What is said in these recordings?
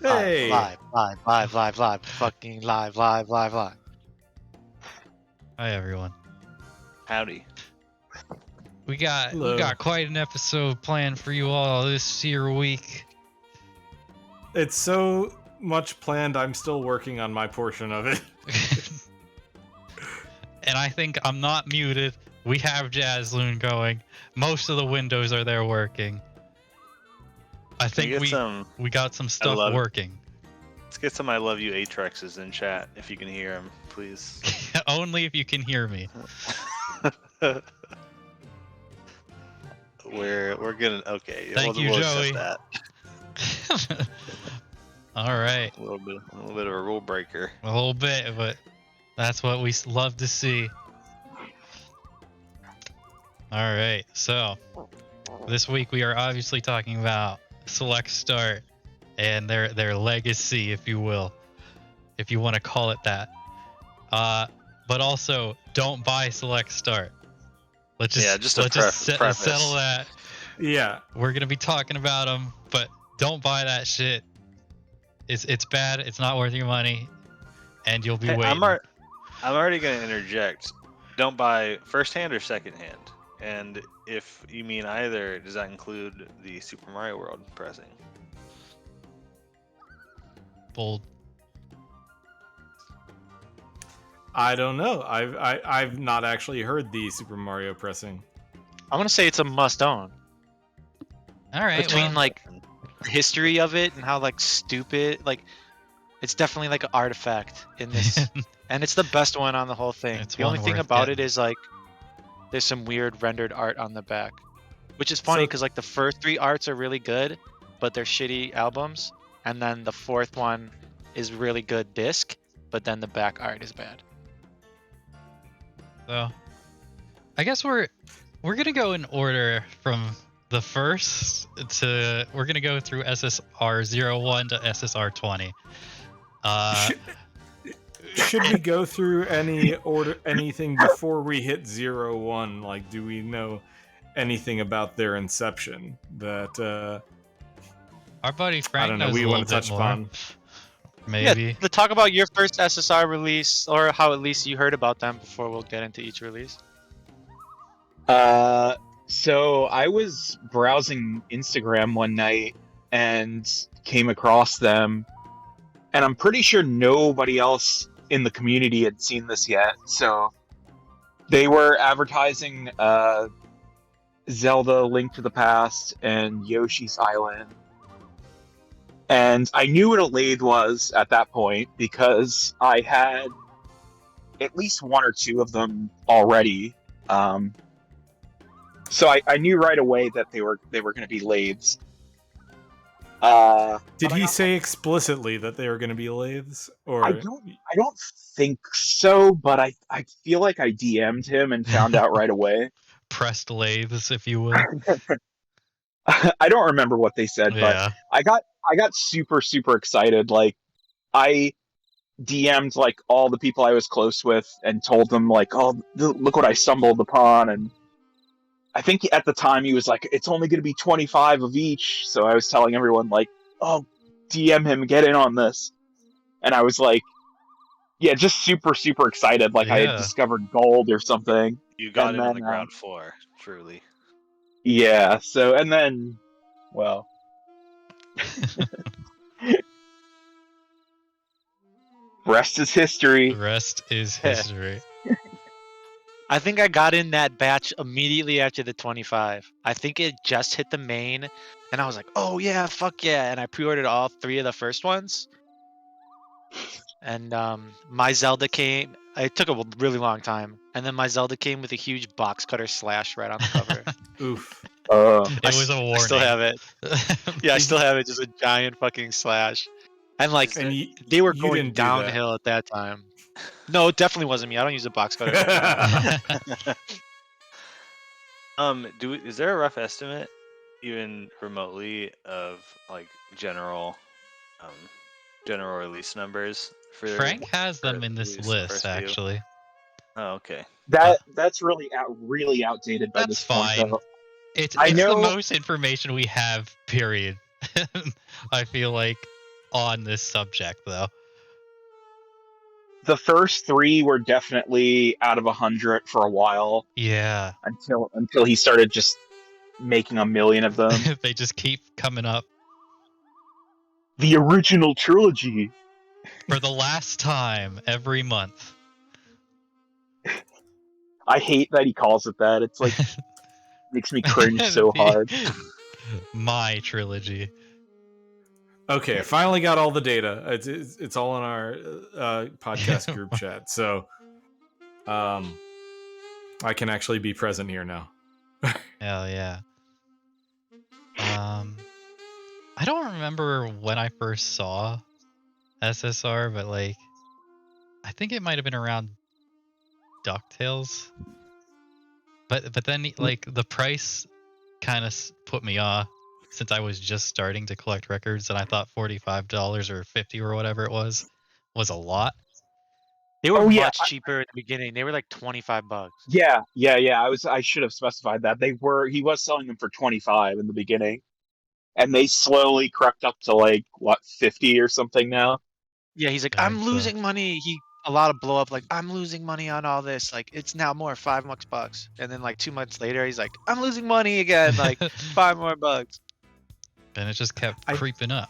Hey. Live. Fucking live. Hi, everyone. Howdy. We got Hello. quite an episode planned for you all this year week. It's so much planned, I'm still working on my portion of it. And I think I'm not muted. We have Jazzloon going. Most of the windows are there working. I think we got some stuff working. Let's get some I love you Atrexes in chat if you can hear them, please. Only if you can hear me. We're gonna Thank you, we'll Joey. accept that. All right. A little bit of a rule breaker. A little bit, but that's what we love to see. All right. So this week we are obviously talking about Select Start and their legacy, if you will, if you want to call it that. But also don't buy Select Start. Let's just settle that. Yeah. We're gonna be talking about them, but don't buy that shit. It's bad. It's not worth your money, and you'll be waiting. I'm already gonna interject. Don't buy first hand or second hand. And if you mean either, does that include the Super Mario World pressing? Bold. I don't know. I've not actually heard the Super Mario pressing. I'm gonna say it's a must-own. All right. Between like the history of it and how like stupid, like it's definitely like an artifact in this, and it's the best one on the whole thing. It's the only one thing worth about getting. it is like there's some weird rendered art on the back, which is funny because like the first three arts are really good, but they're shitty albums, and then the fourth one is really good disc, but then the back art is bad. So, I guess we're gonna go in order from the first to we're gonna go through SSR 01 to SSR 20. Should we go through anything before we hit 01? Like, do we know anything about their inception that Our buddy Frank I don't know, knows we a want little to bit touch more. upon? Maybe. Yeah, let's talk about your first SSR release, or how at least you heard about them before we'll get into each release. So I was browsing Instagram one night and came across them, and I'm pretty sure nobody else in the community had seen this yet. So they were advertising Zelda: Link to the Past and Yoshi's Island. And I knew what a lathe was at that point because I had at least one or two of them already. So I knew right away that they were going to be lathes. Did he say explicitly that they were going to be lathes? Or I don't think so, but I feel like I DM'd him and found out right away. Pressed lathes, if you will. I don't remember what they said, Yeah. but I got super excited. Like I DM'd like all the people I was close with and told them like, "Oh, look what I stumbled upon." And I think at the time he was like, "It's only going to be 25 of each." So I was telling everyone like, "Oh, DM him, get in on this." And I was like, yeah, just super excited, like I had discovered gold or something. You got in on the ground floor, truly. Yeah, so, and then, well... Rest is history. Rest is history. I think I got in that batch immediately after the 25. I think it just hit the main, and I was like, oh yeah, fuck yeah, and I pre-ordered all three of the first ones. And my Zelda came. It took a really long time, and then my Zelda came with a huge box cutter slash right on the cover. Oof. It was a warning. I still have it. Yeah, I still have it. Just a giant fucking slash. And like they were going downhill at that time. No, it definitely wasn't me. I don't use a box cutter. Is there a rough estimate, even remotely, of like general release numbers for Frank has them in this list, actually. Oh, okay. That's really outdated by this point. That's fine. It's the most information we have, period. I feel like on this subject, though. The first 3 were definitely out of 100 for a while Yeah. until he started just making a million of them. They just keep coming up. The original trilogy. For the last time every month. I hate that he calls it that. It's like makes me cringe so hard. My trilogy. Okay, I finally got all the data. It's all in our podcast group chat, so I can actually be present here now. Hell yeah. I don't remember when I first saw SSR, but like, I think it might have been around DuckTales. But then like the price kind of put me off since I was just starting to collect records, and I thought $45 or $50 or whatever it was a lot. They were Oh, yeah, much cheaper at the beginning. They were like $25. Yeah. I should have specified that. He was selling them for 25 in the beginning. And they slowly crept up to like what, 50 or something now? Yeah, he's like, I I'm think so. losing money. A lot of blow up, like, I'm losing money on all this. Like, it's now more $5 and then like 2 months later, he's like, I'm losing money again. Like, $5 more. And it just kept I- creeping up.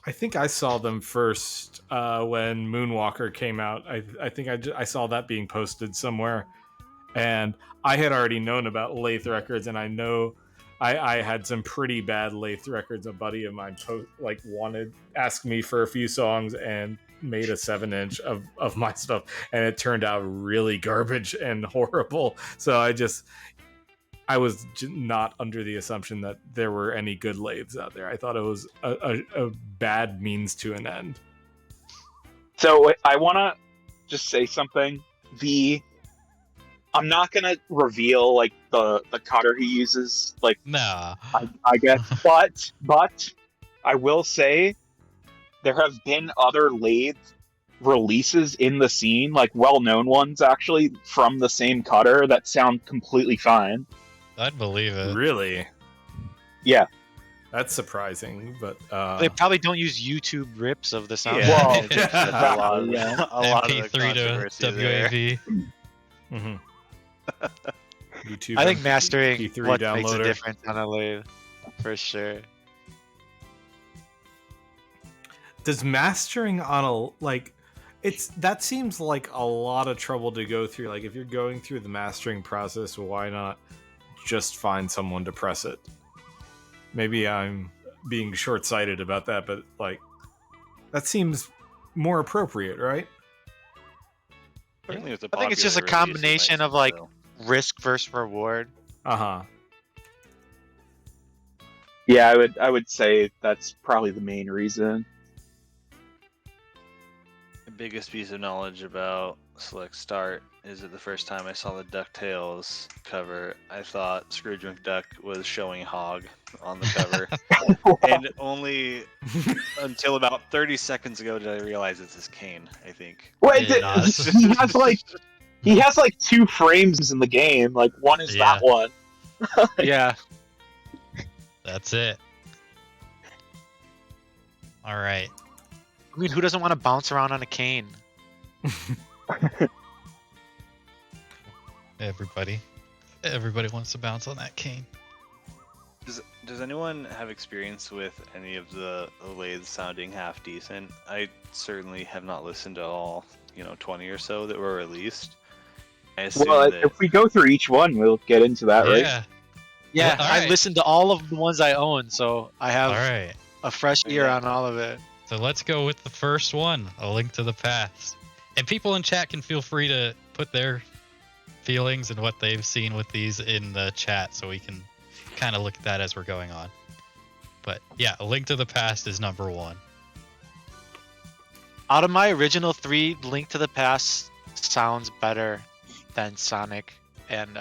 I think I saw them first when Moonwalker came out. I think I saw that being posted somewhere, and I had already known about Lathe Records, and I know I had some pretty bad Lathe Records. A buddy of mine asked me for a few songs and made a 7-inch of my stuff, and it turned out really garbage and horrible. So I was not under the assumption that there were any good lathes out there. I thought it was a bad means to an end. So I want to just say something. I'm not gonna reveal like the cutter he uses. Like, Nah. I guess, but I will say there have been other lathe releases in the scene, like well-known ones actually, from the same cutter that sound completely fine. I'd believe it. Really? Yeah. That's surprising, but They probably don't use YouTube rips of the sound. Yeah, Well, there's a lot of, yeah. a lot of the MP3 to controversy there. WAV. YouTube. I think mastering MP3 what makes a downloader. difference on a lathe, for sure. Does mastering on that seems like a lot of trouble to go through. Like, if you're going through the mastering process, why not just find someone to press it? Maybe I'm being short-sighted about that, but like, that seems more appropriate, right? Certainly with the I think it's just a popular release, it might combination of seem like so. risk versus reward. Uh-huh. Yeah, I would say that's probably the main reason. The biggest piece of knowledge about Select Start is that the first time I saw the DuckTales cover, I thought Scrooge McDuck was showing Hog on the cover. And only until about 30 seconds ago did I realize it's his cane, I think. Wait, Yeah, he has like 2 frames in the game. Like, one is Yeah. that one. Yeah. That's it. All right. I mean, who doesn't want to bounce around on a cane? Everybody wants to bounce on that cane. Does anyone have experience with any of the lathes sounding half decent? I certainly have not listened to all, 20 or so that were released. I assume Well, that if we go through each one, we'll get into that, right? Yeah. Yeah, Well, all I right. listened to all of the ones I own, so I have All right. a fresh ear Yeah. on all of it. So let's go with the first one, A Link to the Past. And people in chat can feel free to put their feelings and what they've seen with these in the chat so we can kind of look at that as we're going on. But yeah, A Link to the Past is number 1. Out of my original 3, Link to the Past sounds better than Sonic and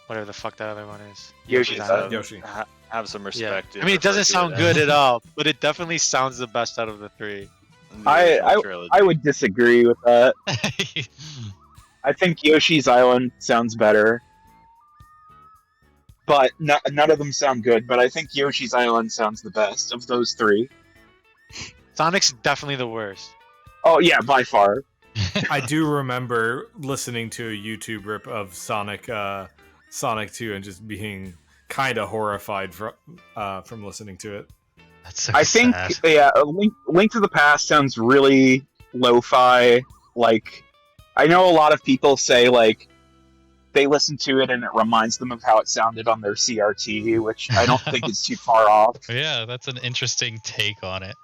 whatever the fuck that other one is. Yoshi's Island. Yoshi. have some Yeah. respect. I mean, it doesn't sound good at all, but it definitely sounds the best out of the 3. I would disagree with that. I think Yoshi's Island sounds better. but none of them sound good. But I think Yoshi's Island sounds the best of those three. Sonic's definitely the worst. Oh yeah, by far. I do remember listening to a YouTube rip of Sonic 2 and just being kind of horrified from listening to it. That's so I think sad. Link to the Past sounds really lo-fi. Like, I know a lot of people say like they listen to it and it reminds them of how it sounded on their CRT, which I don't think is too far off. Yeah, that's an interesting take on it.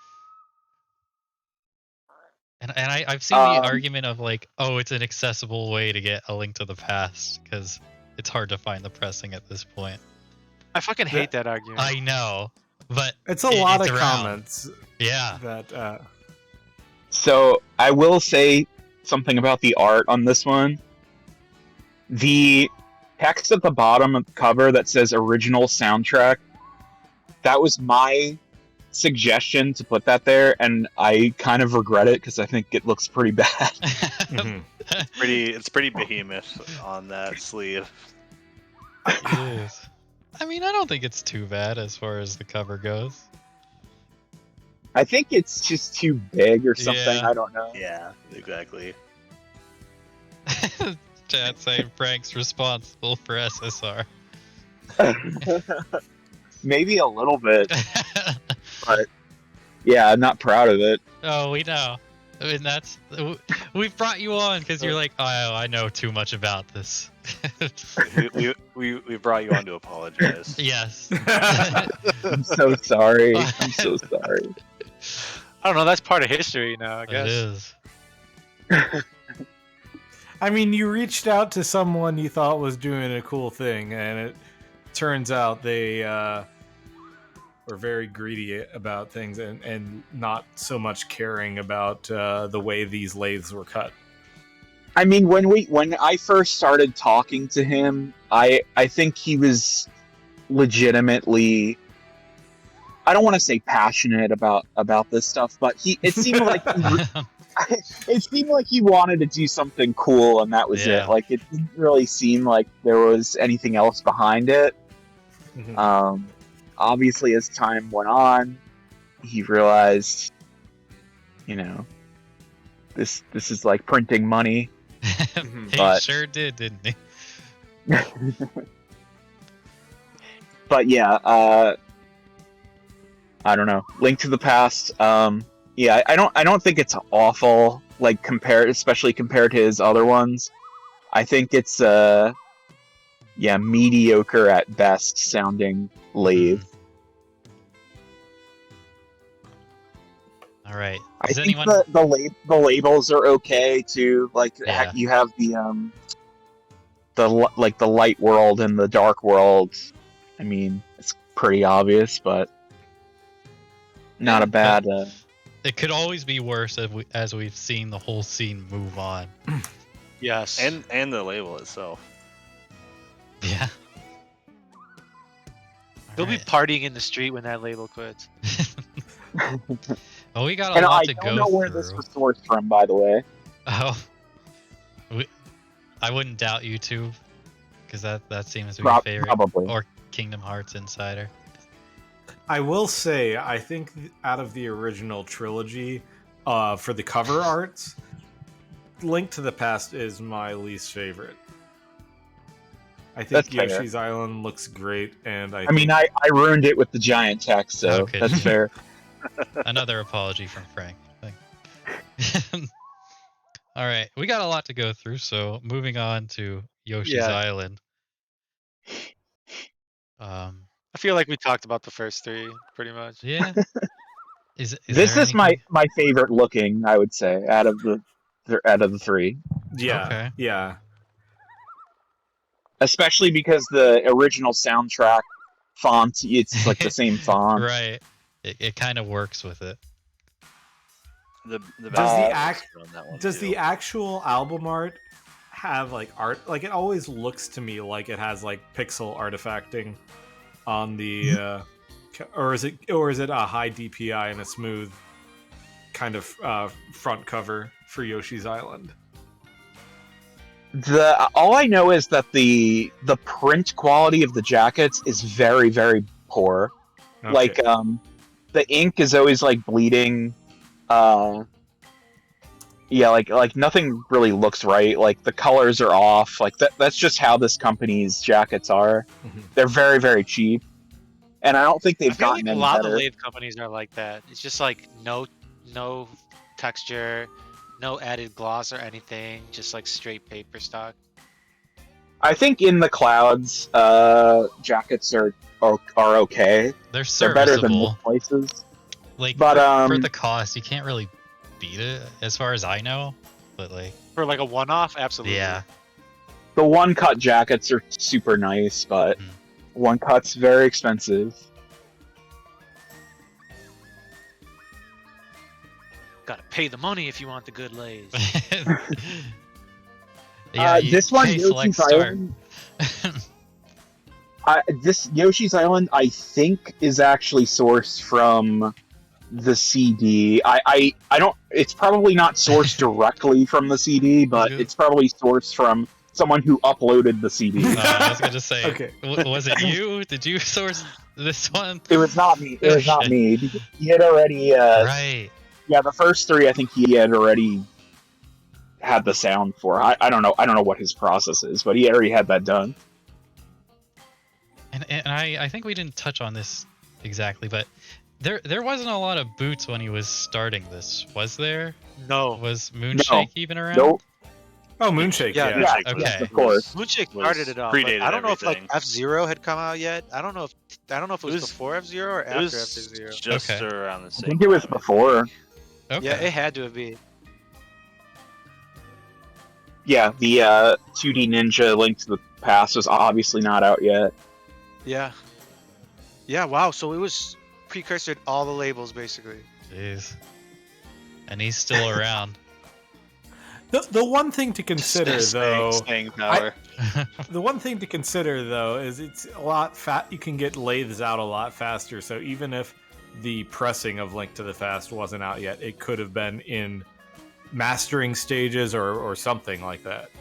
And I've seen the argument of like, oh, it's an accessible way to get A Link to the Past because it's hard to find the pressing at this point. I fucking hate that argument. I know, but It's a lot of around. comments Yeah. that So I will say something about the art on this one. The text at the bottom of the cover that says original soundtrack, that was my suggestion to put that there, and I kind of regret it because I think it looks pretty bad. mhm. It's pretty behemoth on that sleeve. It is. I mean, I don't think it's too bad as far as the cover goes. I think it's just too big or something. Yeah. I don't know. Yeah, exactly. Chat saying Frank's responsible for SSR. Maybe a little bit, but yeah, I'm not proud of it. Oh, we know. I mean, we've brought you on because you're like, oh, I know too much about this. we brought you on to apologize. Yes. I'm so sorry. I'm so sorry. I don't know. That's part of history now, I It guess. is. I mean, you reached out to someone you thought was doing a cool thing, and it turns out they were very greedy about things and not so much caring about the way these lathes were cut. I mean, when I first started talking to him, I think he was legitimately, I don't want to say passionate about this stuff, but it seemed like it seemed like he wanted to do something cool, and that was Yeah. it. Like, it didn't really seem like there was anything else behind it. Mhm. Obviously, as time went on, he realized, this is like printing money. He But- sure did, didn't he? But yeah, I don't know. Link to the Past. Yeah, I don't think it's awful. Like especially compared to his other ones. I think it's mediocre at best sounding lathe. All right. I Does think anyone? the labels are okay too. Like Yeah. you have the light world and the dark world. I mean, it's pretty obvious, but not Yeah, a bad. It could always be worse as we've seen the whole scene move on. Yes. And the label itself. Yeah. They'll be Alright. partying in the street when that label quits. Well, we got a And lot I to don't go know where through. this was sourced from, by the way. Oh, I wouldn't doubt YouTube, because that seems to be Prob- a favorite. probably. Or Kingdom Hearts Insider. I will say, I think out of the original trilogy, for the cover arts, Link to the Past is my least favorite. I think That's fair. Yoshi's Island looks great, and I mean, I ruined it with the giant text, so Okay. that's fair. Another apology from Frank. All right, we got a lot to go through, so moving on to Yoshi's Yeah. Island. I feel like we talked about the first three pretty much. Yeah. Is This there is anything- my favorite looking, I would say, out of the three. yeah, Okay. yeah. Especially because the original soundtrack font, it's like the same font. Right. It kind of works with it. The Does the actual album art have like art? Like, it always looks to me like it has like pixel artifacting on the, or is it a high DPI and a smooth kind of front cover for Yoshi's Island? All I know is that the print quality of the jackets is very, very poor. Okay. Like the ink is always like bleeding. Yeah, like nothing really looks right. Like the colors are off. Like that's just how this company's jackets are. Mhm. They're very, very cheap. And I don't think I they've feel gotten like a any lot better. of lathe companies are like that. It's just like no texture, no added gloss or anything, just like straight paper stock. I think in the clouds, jackets are okay. They're They're better than serviceable. most places. Like But, for the cost, you can't really beat it, as far as I know. But like, For like a one-off, absolutely. yeah, The one cut jackets are super nice, but Mhm. one cut's very expensive. Gotta pay the money if you want the good lathes. yeah. You This one, pay Select Yoshi's Start. Island. This Yoshi's Island, I think, is actually sourced from the CD. I don't. It's probably not sourced directly from the CD, but good. it's probably sourced from someone who uploaded the CD. I was gonna say, Okay. Was it you? Did you source this one? It was not me. It was not me. Because he had already. Right. Yeah, the first three, I think he had already had the sound for. I don't know. I don't know what his process is, but he already had that done. And I think we didn't touch on this exactly, but there wasn't a lot of boots when he was starting this, was there? No. Was Moonshake even around? Nope. Oh, Moonshake. Yeah, Yeah. Yeah, Moonshake okay. yes, of course. Moonshake Was started it all. But predated I don't know if like everything. F-Zero had come out yet. I don't know if it was, was- before F-Zero or It after was F-Zero. just Okay. around the I same think it was time. before. Okay. Yeah, it had to have been. Yeah, the 2D Ninja Link to the Past was obviously not out yet. Yeah. Yeah, wow. So it was precursor to all the labels, basically. Jeez. And he's still around. The one thing to consider, though, Staying power. the one thing to consider though is it's a lot you can get lathes out a lot faster. So even if the pressing of Link to the Past wasn't out yet, it could have been in mastering stages or something like that.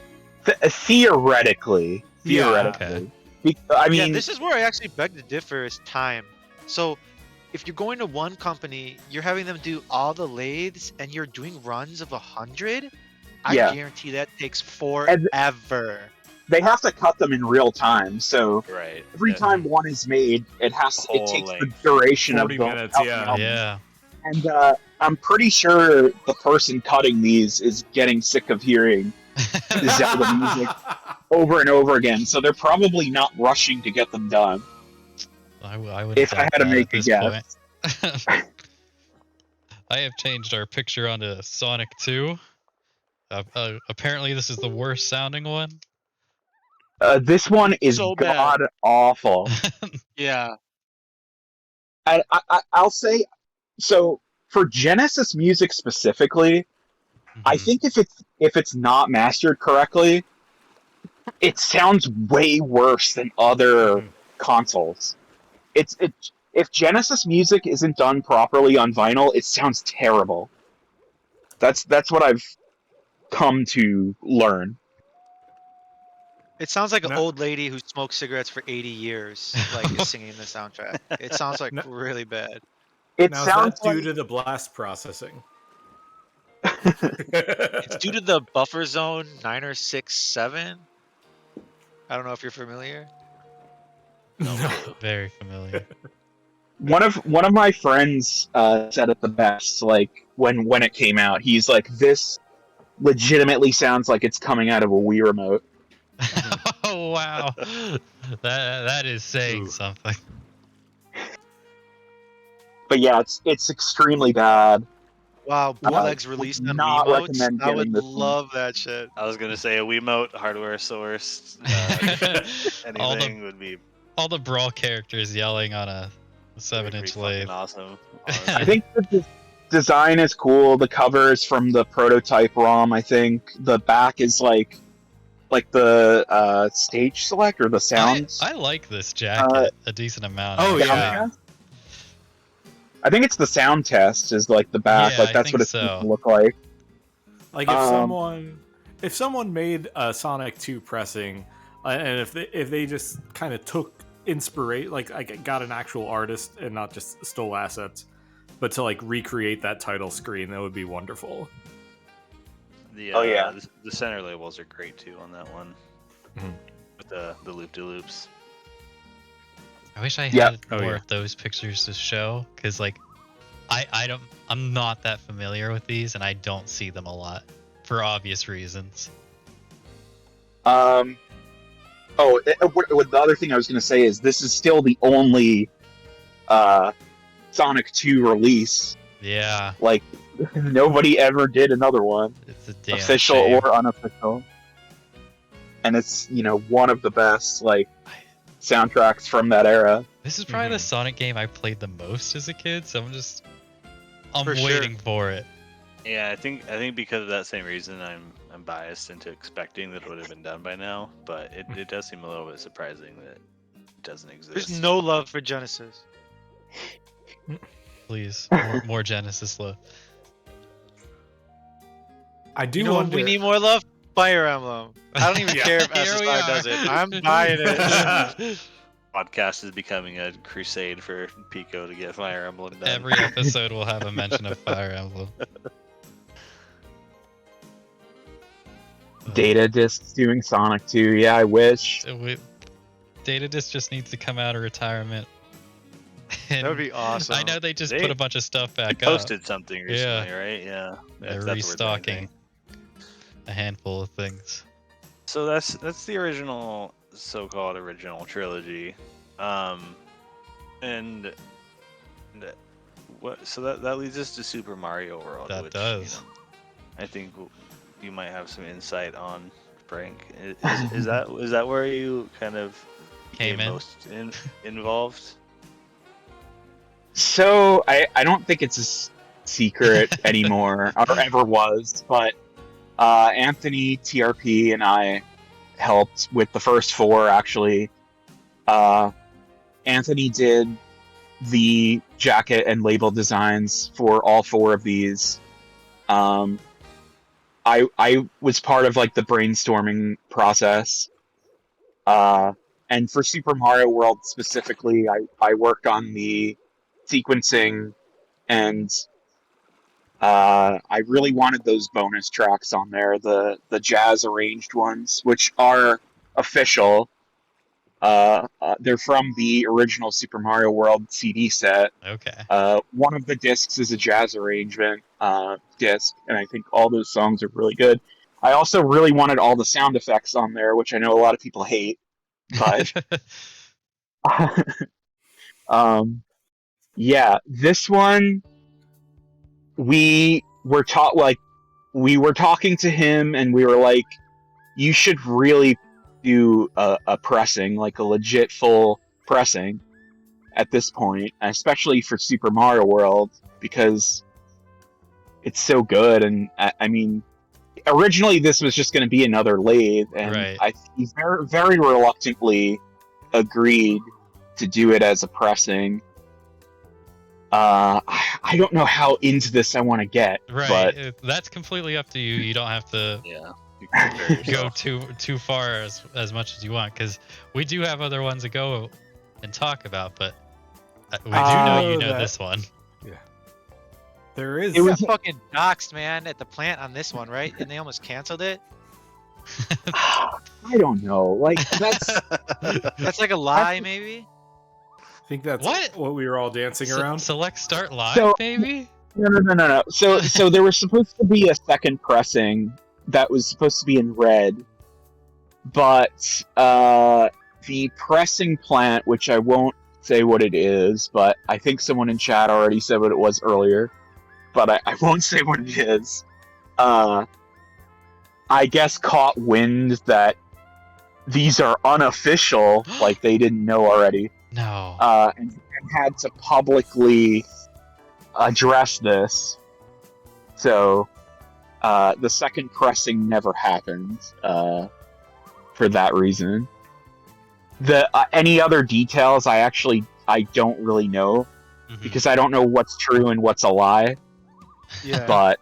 Theoretically. Yeah. Okay. I mean, Yeah, this is where I actually beg to differ is time. So if you're going to one company, you're having them do all the lathes and you're doing runs of 100, I Yeah. guarantee that takes forever. they have to cut them in real time. So Right. every Yeah. time one is made, it Whole takes the length. duration of 40 the minutes, of the yeah. album. Yeah. And I'm pretty sure the person cutting these is getting sick of hearing Zelda music over and over again. So they're probably not rushing to get them done. I would. If I had to make a guess. I have changed our picture onto Sonic 2. Apparently, this is the worst sounding one. This one is So bad. god awful. Yeah. I'll say, so for Genesis music specifically, I Mhm. think if it's not mastered correctly, it sounds way worse than other Mhm. consoles. If Genesis music isn't done properly on vinyl, it sounds terrible. That's what I've come to learn. It sounds like an No. old lady who smoked cigarettes for 80 years, like is singing the soundtrack. It sounds like No. really bad. It Now, is sounds that due like to the blast processing? It's due to the buffer zone 9 or 6 7. I don't know if you're familiar. No No. clue. Very familiar. one of my friends said it the best. Like when it came out, he's like, "This legitimately sounds like it's coming out of a Wii remote." Oh wow, that is saying Ooh. something. But yeah, it's extremely bad. Wow, would bootlegs released on not Wiimotes. recommend I would getting this one. love that shit. I was gonna say a Wiimote hardware source. all Anything the would be all the brawl characters yelling on a pretty 7-inch fucking lathe. awesome. I think the design is cool. The cover is from the prototype ROM. I think the back is like the stage select or the sound. I like this jacket a decent amount. Oh, actually. yeah. test? I think it's the sound test is like the back. Yeah, like I that's think what it's so. supposed to look like. Like if Um, if someone made a Sonic 2 pressing, and if they just kind of took inspiration, like got an actual artist and not just stole assets, but to like recreate that title screen, that would be wonderful. The center labels are great too on that one, Mhm. with the loop-de-loops. I wish I Yeah. had Oh, more yeah. of those pictures to show, because like I'm not that familiar with these, and I don't see them a lot for obvious reasons. The other thing I was going to say is this is still the only Sonic 2 release. Yeah, Like, nobody ever did another one, it's a damn official shame. or unofficial. And it's, one of the best, like, soundtracks from that era. This is probably the Mhm. Sonic game I played the most as a kid, so I'm For sure. waiting for it. Yeah, I think because of that same reason, I'm biased into expecting that it would have been done by now. But it does seem a little bit surprising that it doesn't exist. There's no love for Genesis. Please, more Genesis love. I do You know what wonder. we need more love? Fire Emblem. I don't even Yeah. care if Here we SSR are. does it. I'm buying it. Podcast is becoming a crusade for Pico to get Fire Emblem done. Every episode will have a mention of Fire Emblem. Data discs doing Sonic 2. Yeah, I wish. Data Disc just needs to come out of retirement. That would be awesome. I know they just They- put a bunch of stuff They back up. posted something recently, right? Yeah. They're That's the word that I restocking think. a handful of things. So that's the original, so-called original trilogy, and what? So that leads us to Super Mario World. That which, does. I think you might have some insight on, Frank. Is that where you kind of Came became in. most involved? So, I don't think it's a secret anymore, or ever was, but Anthony, TRP, and I helped with the first four, actually. Anthony did the jacket and label designs for all four of these. I was part of like the brainstorming process. And for Super Mario World specifically, I worked on the sequencing, and I really wanted those bonus tracks on there, the jazz arranged ones, which are official. They're from the original Super Mario World CD set. Okay. One of the discs is a jazz arrangement disc, and I think all those songs are really good. I also really wanted all the sound effects on there, which I know a lot of people hate, but yeah, this one we were talking to him, and we were like, you should really do a pressing, like a legit full pressing at this point, especially for Super Mario World, because it's so good. And I mean, originally this was just going to be another lathe, and Right. he very, very reluctantly agreed to do it as a pressing. I don't know how into this I want to get, Right. but That's completely up to you. You don't have to Yeah. You can prepare go yourself. too far as much as you want, because we do have other ones to go and talk about, but we do know you know that- this one. There is. It was- Got fucking doxed, man, at the plant on this one, right? And they almost canceled it. I don't know. Like that's That's like a lie, maybe. I think that's What? what we were all dancing around. Select start live, So- baby. no. So there was supposed to be a second pressing that was supposed to be in red, but the pressing plant, which I won't say what it is, but I think someone in chat already said what it was earlier, but I won't say what it is. I guess caught wind that these are unofficial, like they didn't know already, No. and had to publicly address this. So the second pressing never happened for that reason. The any other details I don't really know, Mhm. because I don't know what's true and what's a lie. Yeah. But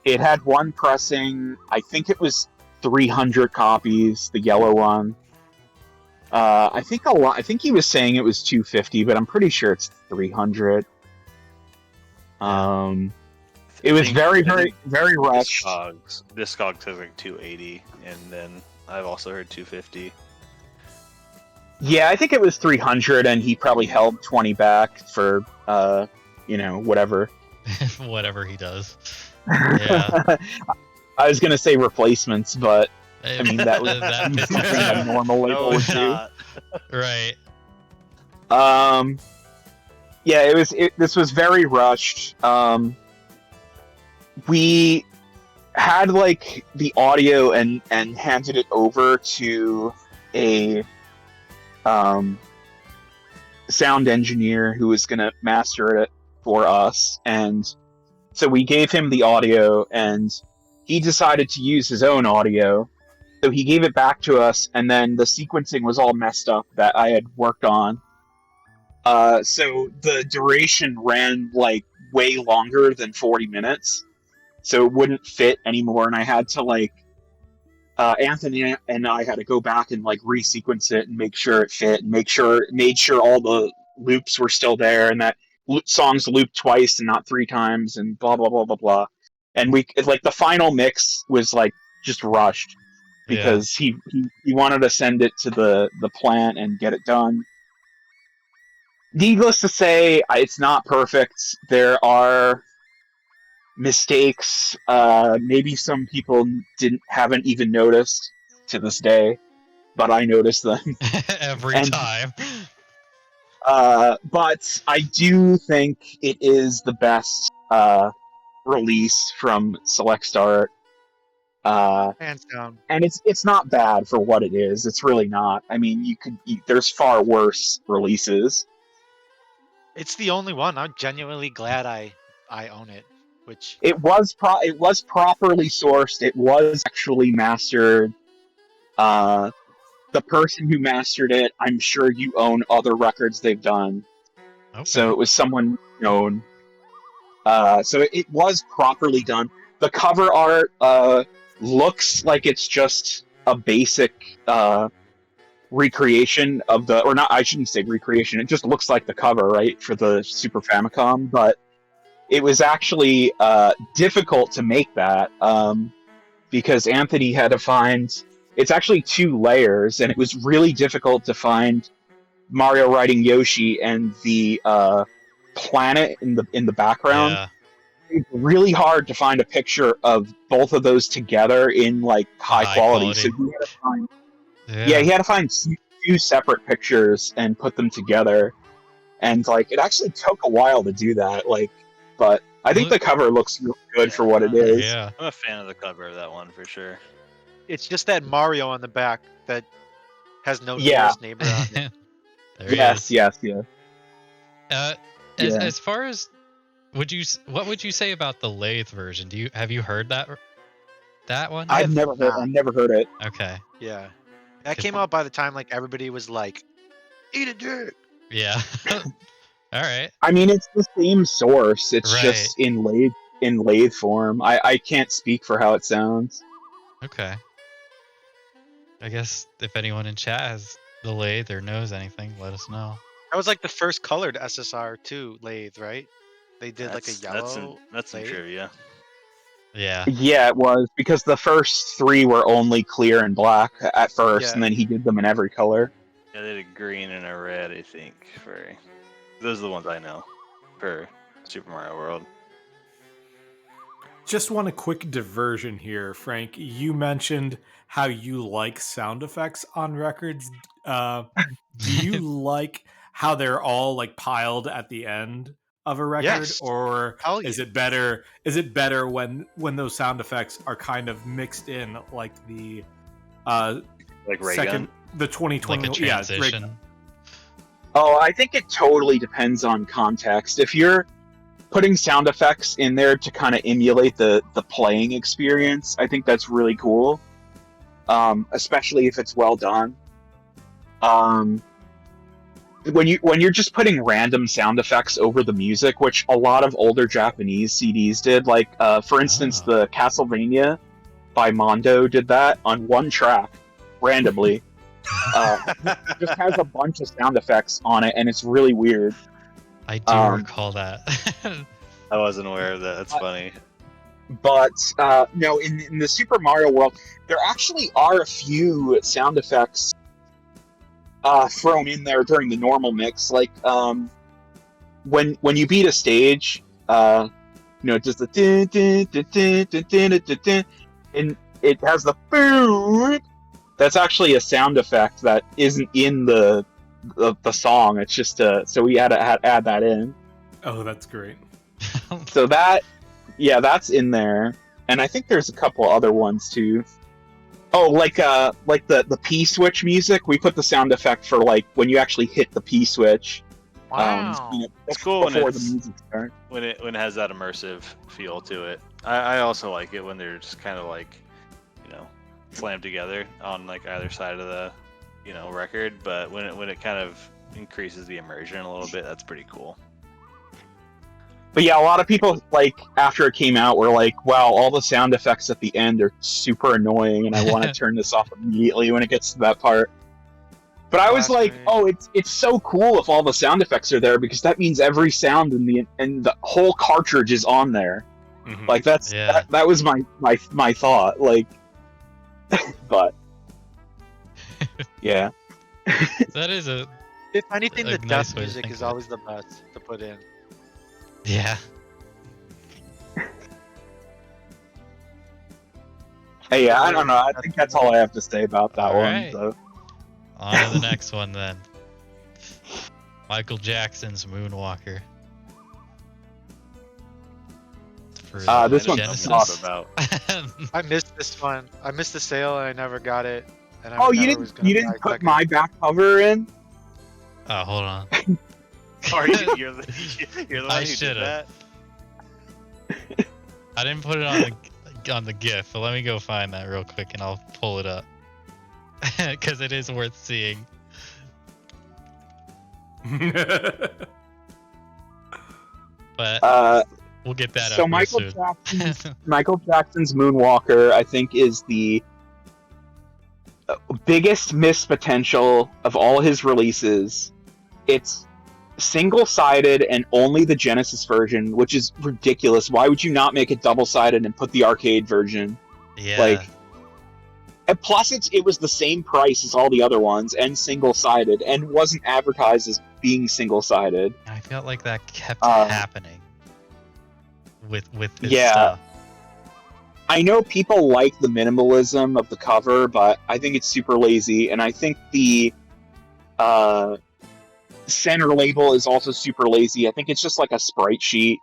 It had one pressing. I think it was 300 copies, the yellow one. I think a lot. I think he was saying it was 250, but I'm pretty sure it's 300. It was very rushed. Discogs says like 280, and then I've also heard 250. Yeah, I think it was 300, and he probably held 20 back for, whatever. Whatever he does. Yeah. I was gonna say replacements, but I mean that was That something fits a too. normal label No, would it's do. not. Right. Yeah, this was very rushed. We had like the audio and handed it over to a sound engineer who was gonna master it for us, and so we gave him the audio, and he decided to use his own audio. So he gave it back to us, and then the sequencing was all messed up that I had worked on. So the duration ran like way longer than 40 minutes, so it wouldn't fit anymore, and I had to like Anthony and I had to go back and like resequence it and make sure it fit, and made sure all the loops were still there, and that songs looped twice and not 3 times, and blah blah blah blah blah. And like the final mix was like just rushed because he wanted to send it to the plant and get it done. Needless to say, it's not perfect. There are mistakes. Maybe some people haven't even noticed to this day, but I noticed them. Every time. But I do think it is the best release from Select Start. Hands down. And it's not bad for what it is. It's really not. I mean, there's far worse releases. It's the only one. I'm genuinely glad I own it. Which it was properly sourced. It was actually mastered. The person who mastered it, I'm sure you own other records they've done. Okay. So it was someone known. So it was properly done. The cover art looks like it's just a basic recreation of or not, I shouldn't say recreation, it just looks like the cover, right, for the Super Famicom, but it was actually difficult to make that because Anthony had to find, it's actually 2 layers, and it was really difficult to find Mario riding Yoshi and the planet in the background. Yeah. It's really hard to find a picture of both of those together in like high quality. So he had to find he had to find 2 separate pictures and put them together, and like it actually took a while to do that. Like, but I think the cover looks really good for what it is. Yeah. I'm a fan of the cover of that one for sure. it's just that Mario on the back that has no Yeah. nearest neighbor on it. There he Yes, is. yes, yes. As far as what would you say about the lathe version? Have you heard that one? I've never heard it. Okay. Yeah. That came out by the time like everybody was like, eat a dick. Yeah. All right. I mean, it's the same source. It's Right. just in lathe form. I can't speak for how it sounds. Okay. I guess if anyone in chat has the lathe or knows anything, let us know. That was like the first colored SSR too lathe, right? They did like a yellow. That's some lathe. trivia. Yeah. Yeah, it was because the first 3 were only clear and black at first, Yeah. and then he did them in every color. Yeah, they did a green and a red, I think. Those are the ones I know for Super Mario World. Just want a quick diversion here, Frank. You mentioned how you like sound effects on records. Do you like how they're all like piled at the end of a record, Yes. or Hell is yeah. it better? Is it better when those sound effects are kind of mixed in, like the Like Ray second, Gun? the 2020? Like a yeah, transition. Oh, I think it totally depends on context. If you're putting sound effects in there to kind of emulate the playing experience, I think that's really cool. Especially if it's well done. when you're just putting random sound effects over the music, which a lot of older Japanese CDs did, like for instance, Oh. the Castlevania by Mondo did that on one track randomly. Just has a bunch of sound effects on it, and it's really weird. I do recall that. I wasn't aware of that. That's funny. But no, in the Super Mario world, there actually are a few sound effects thrown in there during the normal mix. Like when you beat a stage, just the dun, dun, dun, dun, dun, dun, dun, dun, dun, and it has the boom. That's actually a sound effect that isn't in the song. It's just so we had to add that in. Oh, that's great. So that's in there, and I think there's a couple other ones too. Oh, like the P switch music. We put the sound effect for like when you actually hit the P switch. Wow. It's cool when before it's, the music starts. when it has that immersive feel to it. I also like it when they're just kind of like, slammed together on like either side of the, record. But when it kind of increases the immersion a little bit, that's pretty cool. But yeah, a lot of people, like, after it came out, were like, wow, all the sound effects at the end are super annoying, and I want to turn this off immediately when it gets to that part. But I was like, oh, it's so cool if all the sound effects are there, because that means every sound in the whole cartridge is on there. Mhm. Like, that was my thought. Like, but, yeah. That is a If anything, a the nice death way to music think is of it. always the best to put in. yeah. Hey, yeah, I don't know. I think that's all I have to say about that one. Alright. So. On to the next one then. Michael Jackson's Moonwalker. For This the one's Genesis. awesome. about. I missed this one. I missed the sale and I never got it. And I Oh, never you was gonna didn't buy a put second. my back cover in? Oh, hold on. Or you're the one I who did should've. that. I didn't put it on the GIF, but let me go find that real quick and I'll pull it up. Because it is worth seeing. But we'll get that So up real soon. Michael Jackson's Moonwalker, I think, is the biggest missed potential of all his releases. It's single-sided and only the Genesis version, which is ridiculous. Why would you not make it double-sided and put the arcade version? Yeah. And plus, it was the same price as all the other ones, and single-sided, and wasn't advertised as being single-sided. And I felt like that kept happening with his Yeah. stuff. I know people like the minimalism of the cover, but I think it's super lazy, and I think the center label is also super lazy. I think it's just like a sprite sheet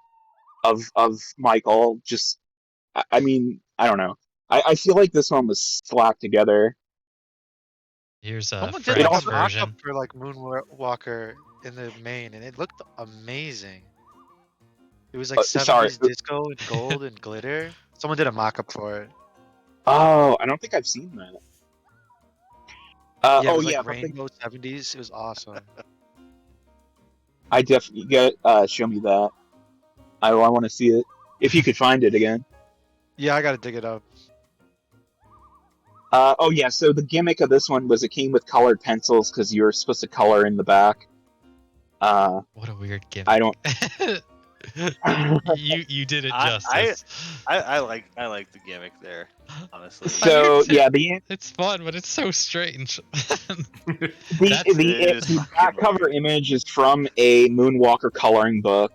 of Michael. Just, I mean, I don't know. I feel like this one was slapped together. Here's a Someone did French like a version. mock-up for like Moonwalker in the main, and it looked amazing. It was like 70s sorry. disco and gold and glitter. Someone did a mock-up for it. Oh, I don't think I've seen that. Yeah, it was like but rainbow 70s. It was awesome. I definitely get show me that. I want to see it if you could find it again. Yeah, I gotta dig it up. Oh yeah, so the gimmick of this one was it came with colored pencils because you were supposed to color in the back. What a weird gimmick. I don't. you did it I- justice. I like the gimmick there, honestly. So I do yeah, too. It's fun, but it's so strange. the It is back fucking cover image is from a Moonwalker coloring book.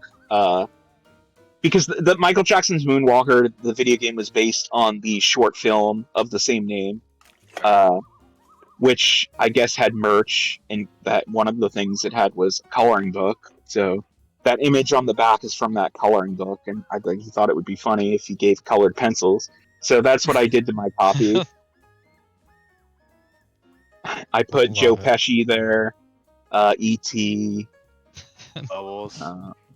Because the Michael Jackson's Moonwalker, the video game, was based on the short film of the same name, which I guess had merch, and that one of the things it had was a coloring book. So that image on the back is from that coloring book, and I think he thought it would be funny if he gave colored pencils. So that's what I did to my copy. I put Love Joe it. Pesci there, E.T., Bubbles.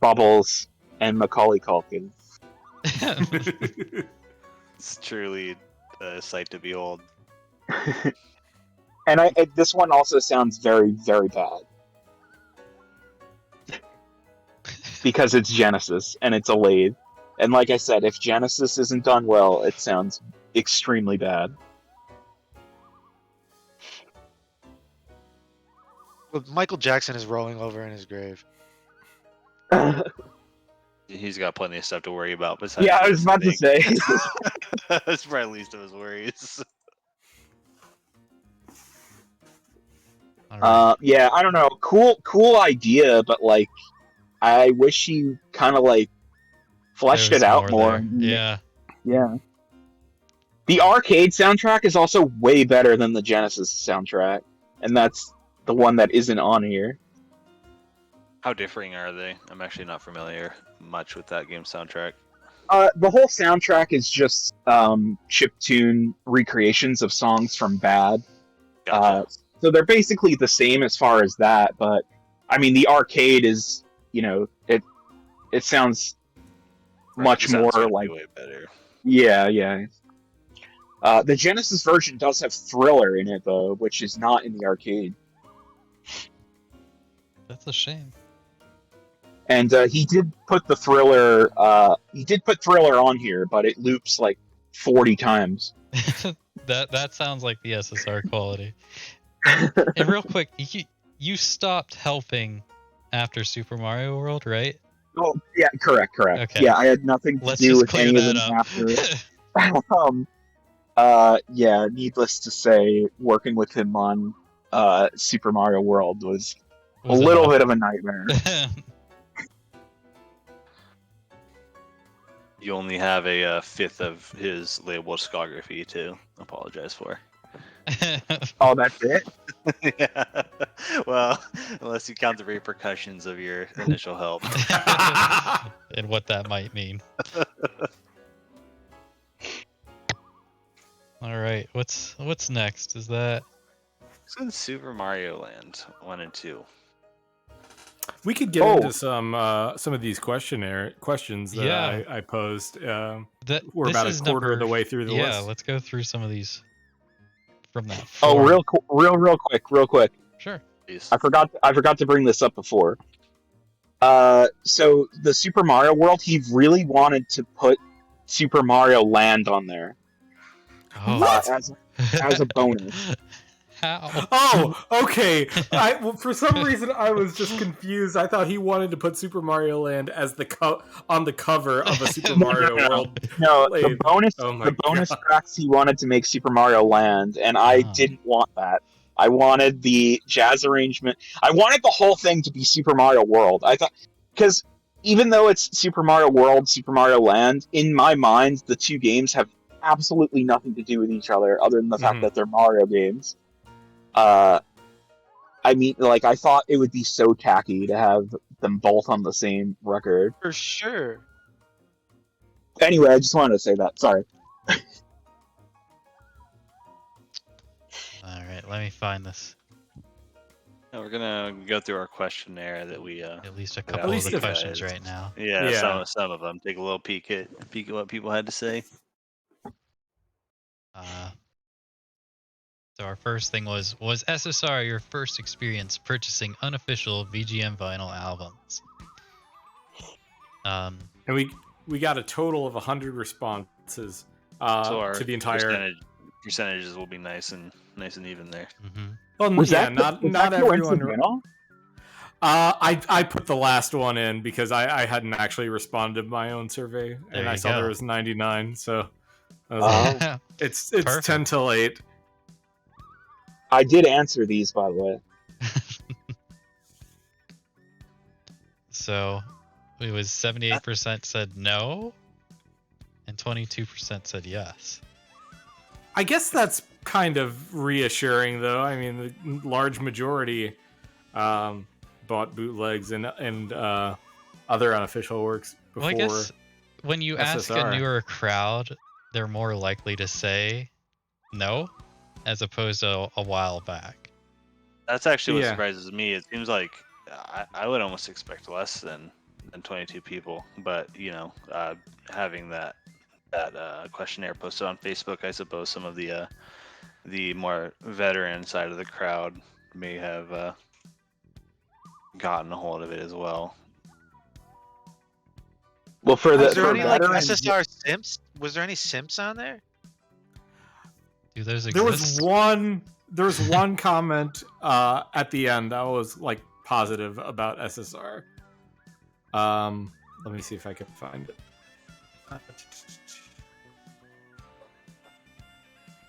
Bubbles, and Macaulay Culkin. It's truly a sight to behold. And this one also sounds very, very bad. because it's Genesis and it's a lathe. And like I said, if Genesis isn't done well, it sounds extremely bad. Well, Michael Jackson is rolling over in his grave. He's got plenty of stuff to worry about. Besides Yeah, I was this, about to think. say. That's probably least of his worries. All right. Yeah, I don't know. Cool idea, but like, I wish he kind of like fleshed There was it out more. there. Yeah. Yeah. The arcade soundtrack is also way better than the Genesis soundtrack, and that's the one that isn't on here. How differing are they? I'm actually not familiar much with that game soundtrack. The whole soundtrack is just chiptune recreations of songs from Bad. Gotcha. So they're basically the same as far as that, but I mean the arcade is, it sounds much It sounds more gonna be like way better. yeah. The Genesis version does have Thriller in it though, which is not in the arcade. That's a shame. And he did put the Thriller. He did put Thriller on here, but it loops like 40 times. that sounds like the SSR quality. And real quick, you stopped helping after Super Mario World, right? Oh yeah, correct. Okay. Yeah, I had nothing to Let's do just with clear any of that them up. after. Yeah. Needless to say, working with him on Super Mario World was a little bit of a nightmare. You only have a fifth of his label discography to apologize for. Oh, that's it? Yeah. Well, unless you count the repercussions of your initial help. And what that might mean. All right, what's next? Is that It's in Super Mario Land 1 and 2. We could get into some of these questions that Yeah. I posed. that? We're this about a is quarter of number- the way through the Yeah, list. let's go through some of these from that. Oh, forum. real quick. Sure. Please. I forgot to bring this up before. So the Super Mario World, he really wanted to put Super Mario Land on there Oh. as a bonus. How? Oh, okay. For some reason, I was just confused. I thought he wanted to put Super Mario Land as on the cover of a Super Mario World. No, Wait. the bonus tracks he wanted to make Super Mario Land, and I didn't want that. I wanted the jazz arrangement. I wanted the whole thing to be Super Mario World. I thought, because even though it's Super Mario World, Super Mario Land, in my mind, the two games have absolutely nothing to do with each other, other than the fact that they're Mario games. I mean, like, I thought it would be so tacky to have them both on the same record. For sure. Anyway, I just wanted to say that. Sorry. All right, let me find this. Now we're gonna go through our questionnaire that we At least a at couple of least the if- questions right now. Yeah. Some of them. Take a little peek at what people had to say. So our first thing was SSR your first experience purchasing unofficial VGM vinyl albums? And we got a total of 100 responses So our to the entire. percentages will be nice and even there. Mm-hmm. Well, Was yeah, that not everyone. coincidental? I put the last one in because I hadn't actually responded to my own survey, There and I you saw go. there was 99. So I was like, it's Perfect. 10 till 8. I did answer these, by the way. So it was 78% said no, and 22% said yes. I guess that's kind of reassuring, though. I mean, the large majority bought bootlegs and other unofficial works before. Well, I guess when you ask a SSR. newer crowd, they're more likely to say no, as opposed to a while back. That's actually what Yeah. surprises me. It seems like I would almost expect less than 22 people, but having that questionnaire posted on Facebook, I suppose some of the more veteran side of the crowd may have gotten a hold of it as well. Well, for the Was there for any like veterans, SSR simps? Was there any simps on there? Do those There was exist? one comment at the end that was like positive about SSR. Let me see if I can find it.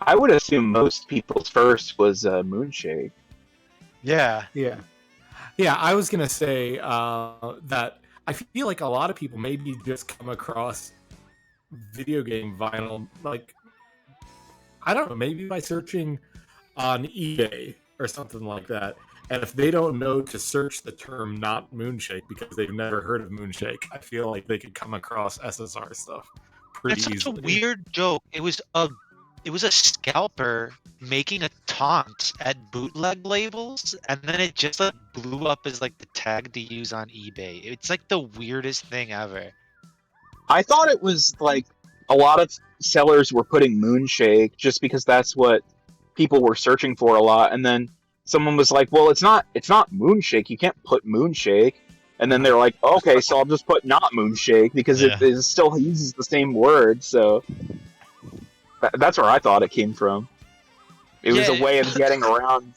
I would assume most people's first was Moonshake. Yeah. Yeah, I was gonna say that I feel like a lot of people maybe just come across video game vinyl, like I don't know, maybe by searching on eBay or something like that. And if they don't know to search the term "not Moonshake" because they've never heard of Moonshake, I feel like they could come across SSR stuff pretty That's such easily. a weird joke. It was a scalper making a taunt at bootleg labels, and then it just like blew up as like the tag to use on eBay. It's like the weirdest thing ever. I thought it was like a lot of sellers were putting Moonshake just because that's what people were searching for a lot, and then someone was like, "Well, it's not Moonshake. You can't put Moonshake." And then they're like, "Okay, so I'll just put not Moonshake because Yeah. it still uses the same word." So that's where I thought it came from. It was a way of getting around,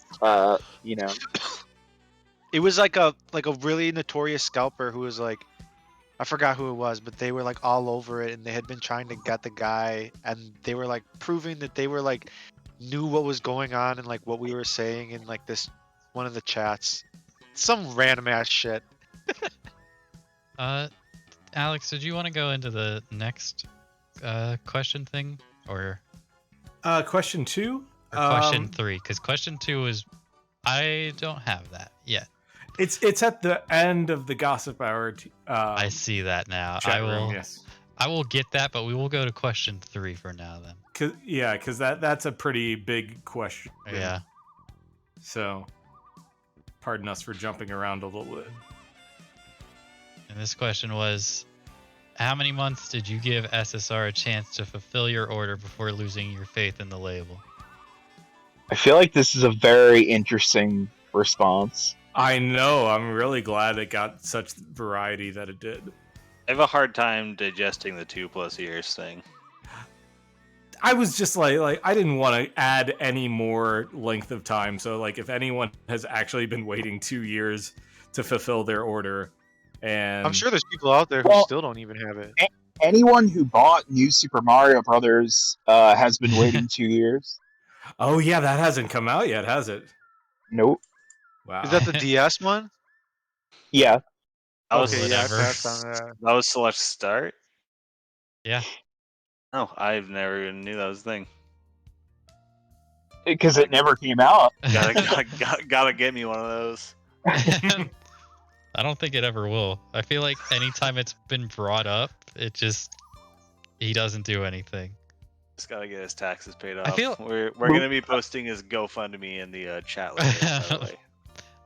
you know. It was like a really notorious scalper who was like, I forgot who it was, but they were like all over it, and they had been trying to get the guy, and they were like proving that they were like knew what was going on and like what we were saying in like this one of the chats. Some random ass shit. Alex, did you want to go into the next question thing, or Question 2? question 3? Because question 2 is, I don't have that yet. It's at the end of the gossip hour. I see that now. Chat room, yes. I will get that, but we will go to question 3 for now then. Because that's a pretty big question. Yeah. So, pardon us for jumping around a little bit. And this question was, how many months did you give SSR a chance to fulfill your order before losing your faith in the label? I feel like this is a very interesting response. I know. I'm really glad it got such variety that it did. I have a hard time digesting the 2+ years thing. I was just like I didn't want to add any more length of time. So like if anyone has actually been waiting 2 years to fulfill their order, and I'm sure there's people out there who still don't even have it. Anyone who bought New Super Mario Brothers has been waiting 2 years. Oh yeah, that hasn't come out yet, has it? Nope. Wow. Is that the DS one? Yeah. That was, Okay, yeah, I whatever. passed on that. that was Select Start? Yeah. Oh, I've never even knew that was a thing. Because it never came out. Gotta get me one of those. I don't think it ever will. I feel like anytime it's been brought up, he doesn't do anything. Just gotta get his taxes paid I off. feel- We're gonna be posting his GoFundMe in the chat later, by the way.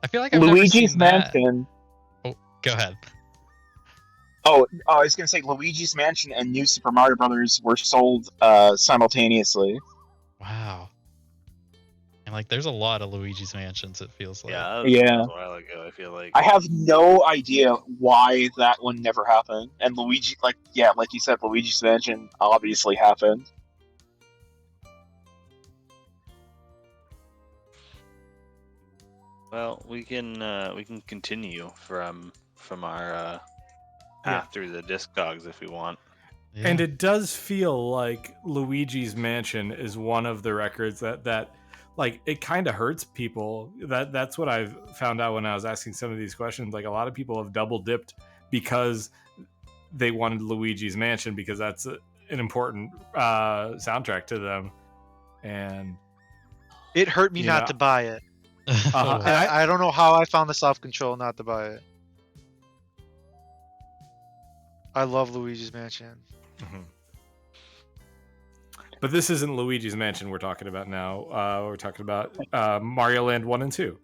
I feel like I've never Luigi's seen that. Mansion. Go ahead. Oh, I was gonna say Luigi's Mansion and New Super Mario Brothers were sold simultaneously. Wow. And like, there's a lot of Luigi's Mansions. It feels like. Yeah, Yeah. that was a while ago. I feel like. I have no idea why that one never happened. And Luigi, like you said, Luigi's Mansion obviously happened. Well, we can continue from our path through the Discogs if we want. Yeah. And it does feel like Luigi's Mansion is one of the records that like it kind of hurts people. That's what I've found out when I was asking some of these questions. Like a lot of people have double dipped because they wanted Luigi's Mansion because that's an important soundtrack to them. And It hurt me You not know- to buy it. Uh-huh. And I don't know how I found the self-control not to buy it. I love Luigi's Mansion. Mhm. But this isn't Luigi's Mansion we're talking about now. We're talking about Mario Land 1 and 2.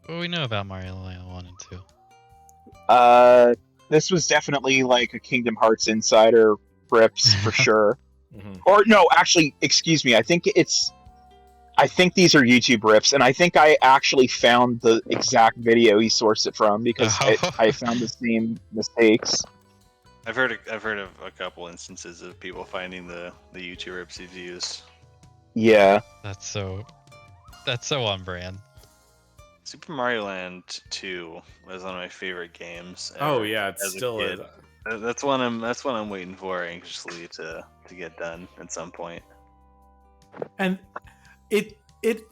What do we know about Mario Land 1 and 2? This was definitely like a Kingdom Hearts Insider rips for sure. Mhm. Or no, actually, excuse me. I think these are YouTube rips, and I think I actually found the exact video he sourced it from because Oh. I found the same mistakes. I've heard of a couple instances of people finding the YouTube rips he's used. Yeah. That's so on brand. Super Mario Land 2 was one of my favorite games. Oh ever yeah, it as a still kid. is. That's one I'm waiting for anxiously to get done at some point. And it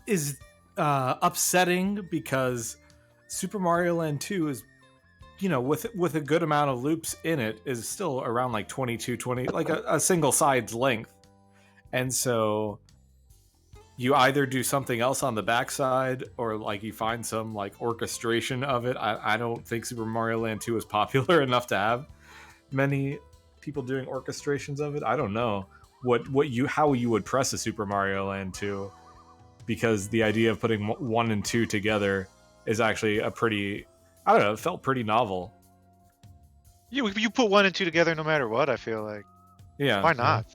is upsetting because Super Mario Land 2 is, you know, with a good amount of loops in it, is still around like 20, like a single side's length. And so you either do something else on the backside, or like you find some like orchestration of it. I don't think Super Mario Land 2 is popular enough to have many people doing orchestrations of it. I don't know how you would press a Super Mario Land 2, because the idea of putting 1 and 2 together is actually a pretty, I don't know, it felt pretty novel. You put 1 and 2 together no matter what. I feel like. Yeah. Why not?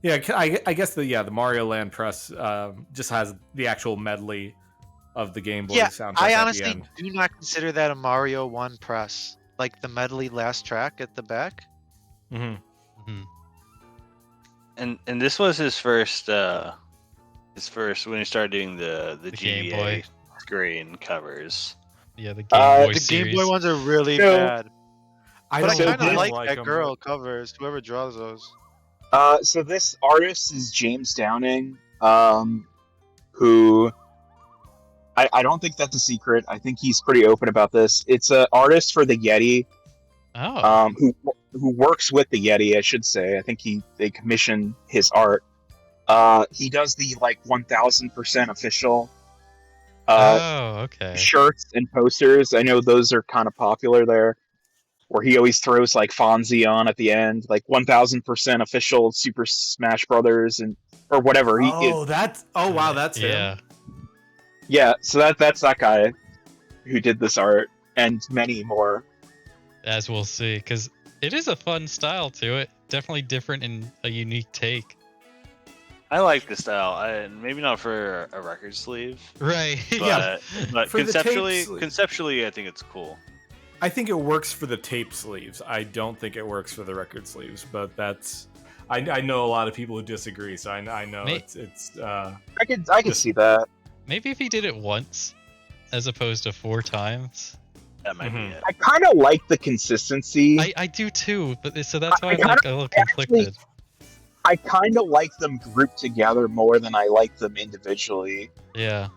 Yeah, I guess the Mario Land press just has the actual medley of the Game Boy soundtrack. I at the honestly end. do not consider that a Mario 1 press. Like the medley last track at the back. Mm-hmm. And this was his first when he started doing the Game GBA Boy. screen covers. Yeah, the Game Boy The series. Game Boy ones are really So- bad. But I don't kind of like like that them, girl covers. Whoever draws those. So this artist is James Downing, who I don't think that's a secret. I think he's pretty open about this. It's an artist for the Yeti, Oh. who works with the Yeti, I should say. I think they commission his art. He does the like 1000% official Okay. shirts and posters. I know those are kind of popular there, where he always throws like Fonzie on at the end, like 1000% official Super Smash Brothers or whatever. Wow, that's Yeah. him. Yeah, so that's that guy who did this art and many more. As we'll see, because it is a fun style to it. Definitely different and a unique take. I like the style. Maybe not for a record sleeve, Right. but For the tape sleeve. conceptually, I think it's cool. I think it works for the tape sleeves. I don't think it works for the record sleeves, but that's. I know a lot of people who disagree, so I know it's. I could see that. Maybe if he did it once, as opposed to 4 times. That might be Mhm. it. I kind of like the consistency. I do too, but so that's why I I'm like a little conflicted. I kind of like them grouped together more than I like them individually. Yeah.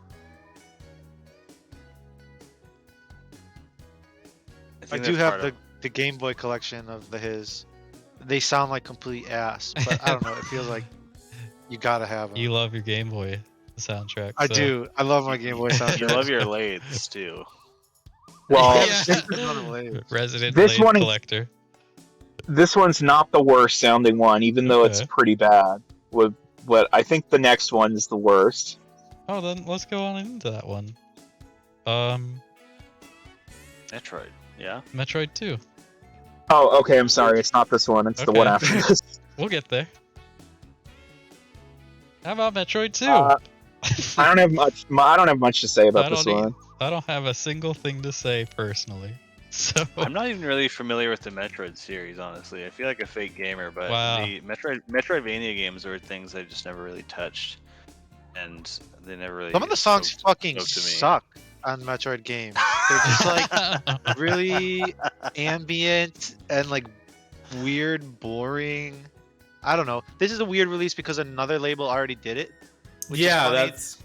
I think do that's have part the Game Boy collection of his. They sound like complete ass, but I don't know. It feels like you gotta have them. You love your Game Boy soundtrack. I so- do. I love my Game Boy soundtrack. You love your lathes too. Well, Yeah. Resident This Blade one is- collector. this one's not the worst sounding one, even though it's Okay. pretty bad. But I think the next one is the worst. Oh, then let's go on into that one. Metroid. Yeah. Metroid 2. Oh, okay. I'm sorry. It's not this one. It's the one Okay. after this. We'll get there. How about Metroid 2? I don't have much. I don't have much to say about I this don't one. I don't have a single thing to say personally. So I'm not even really familiar with the Metroid series, honestly. I feel like a fake gamer, but Wow. the Metroidvania games were things I just never really touched, and they never really. Some of the songs spoke- fucking spoke to me. suck on Metroid games. They're just like really ambient and like weird, boring. I don't know. This is a weird release because another label already did it. Which is yeah, funny. that's.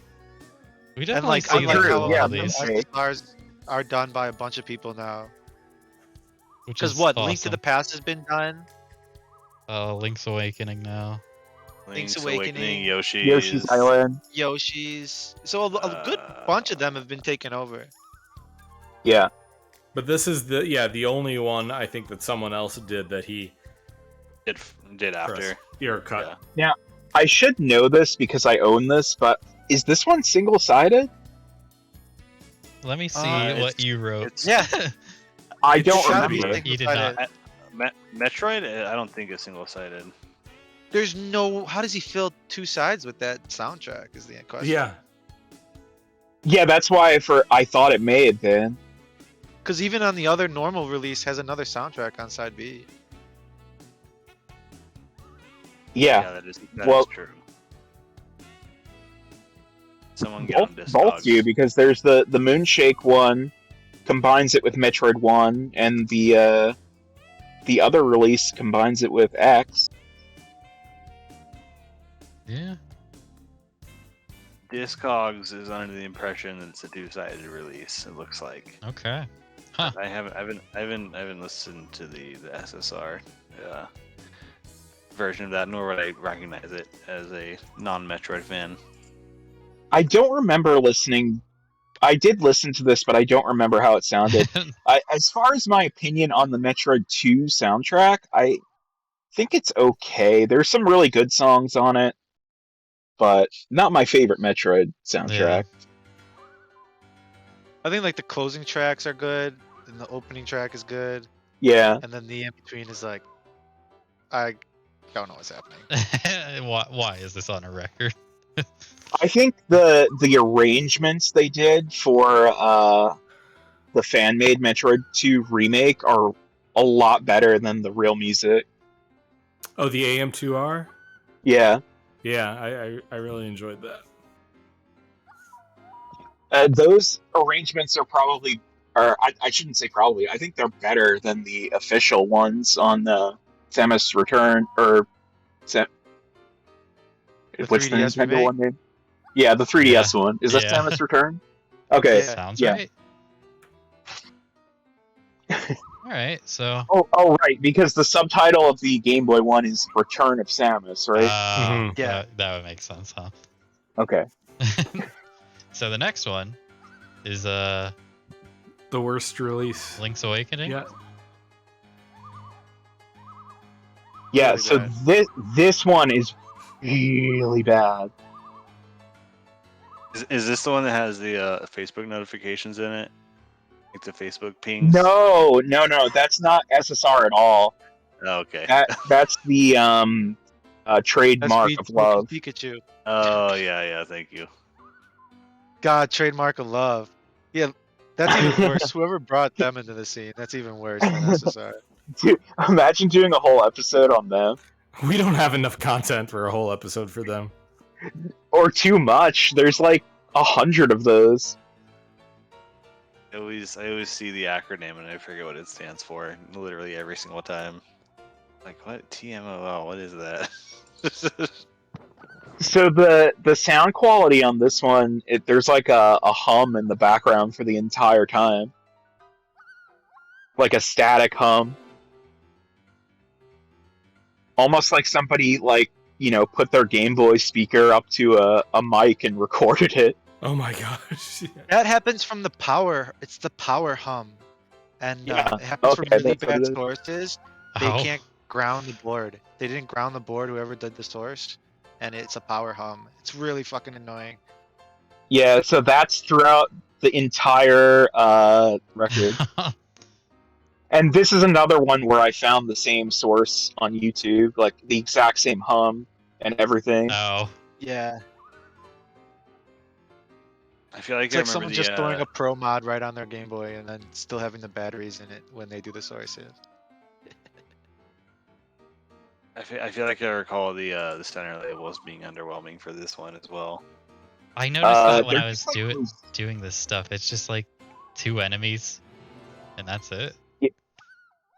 we And definitely like, see unlike that true, with how all yeah, of these, okay. stars are done by a bunch of people now. which Because is what? awesome. Link to the Past has been done. Link's Awakening now. Link's Awakening, Yoshi's Island. Yoshi's. So a good bunch of them have been taken over. Yeah. But this is the only one I think that someone else did that he did after. pressed. Or cut. Yeah. I should know this because I own this, but is this one single sided? Let me see it's- what you wrote. it's- Yeah. I It don't should be. remember. You did Single-sided. not. Metroid, I don't think is single-sided. There's no. How does he fill 2 sides with that soundtrack? Is the question. Yeah. Yeah, that's why I thought it may have been. Because even on the other normal release has another soundtrack on side B. Yeah. that is Well- true. Someone get on Both do, Discogs. because there's the Moonshake one combines it with Metroid 1, and the other release combines it with X. Yeah. Discogs is under the impression that it's a two-sided release. It looks like. Okay. Huh. I haven't listened to the SSR version of that, nor would I recognize it as a non-Metroid fan. I don't remember listening. I did listen to this, but I don't remember how it sounded. As far as my opinion on the Metroid 2 soundtrack, I think it's okay. There's some really good songs on it, but not my favorite Metroid soundtrack. I think like the closing tracks are good, and the opening track is good, Yeah. and then the in between is like, I don't know what's happening. Why is this on a record? I think the arrangements they did for the fan-made Metroid 2 remake are a lot better than the real music. Oh, the AM2R? Yeah. Yeah, I really enjoyed that. Those arrangements are probably, or I shouldn't say probably, I think they're better than the official ones on Samus Return, or what's the 3DS Nintendo remake? one name? Yeah, the 3DS one. Is that Yeah. Samus Return? Okay. Yeah. Sounds yeah. right. All right. So. Oh, right, because the subtitle of the Game Boy one is Return of Samus, right? Mhm. Yeah. That would make sense, huh? Okay. So the next one is The worst release. Link's Awakening. Yeah. Yeah, Really so bad. this one is really bad. Is this the one that has the Facebook notifications in it? Like the Facebook pings? No, that's not SSR at all. Oh, okay. That's the That's trademark Pikachu- of love. Pikachu. Oh yeah, thank you. God, trademark of love. Yeah, that's even worse. Whoever brought them into the scene, that's even worse than SSR. Dude, imagine doing a whole episode on them. We don't have enough content for a whole episode for them. Or too much. There's like 100 of those. I always see the acronym and I forget what it stands for literally every single time. Like what? TMOL, what is that? So the sound quality on this one, there's like a hum in the background for the entire time. Like a static hum. Almost like somebody put their Game Boy speaker up to a mic and recorded it. Oh my gosh. That happens from the power. It's the power hum, and Yeah, it happens from okay, really that's what bad it is. sources. They Oh. can't ground the board. They didn't ground the board. Whoever did the source, and it's a power hum. It's really fucking annoying. Yeah, so that's throughout the entire record. And this is another one where I found the same source on YouTube, like the exact same hum and everything. Oh. Yeah, I feel like it's I like remember someone the just throwing a pro mod right on their Game Boy and then still having the batteries in it when they do the sources. I feel like I recall the center labels being underwhelming for this one as well. I noticed that when they're I was just like those- doing this stuff. It's just like 2 enemies, and that's it.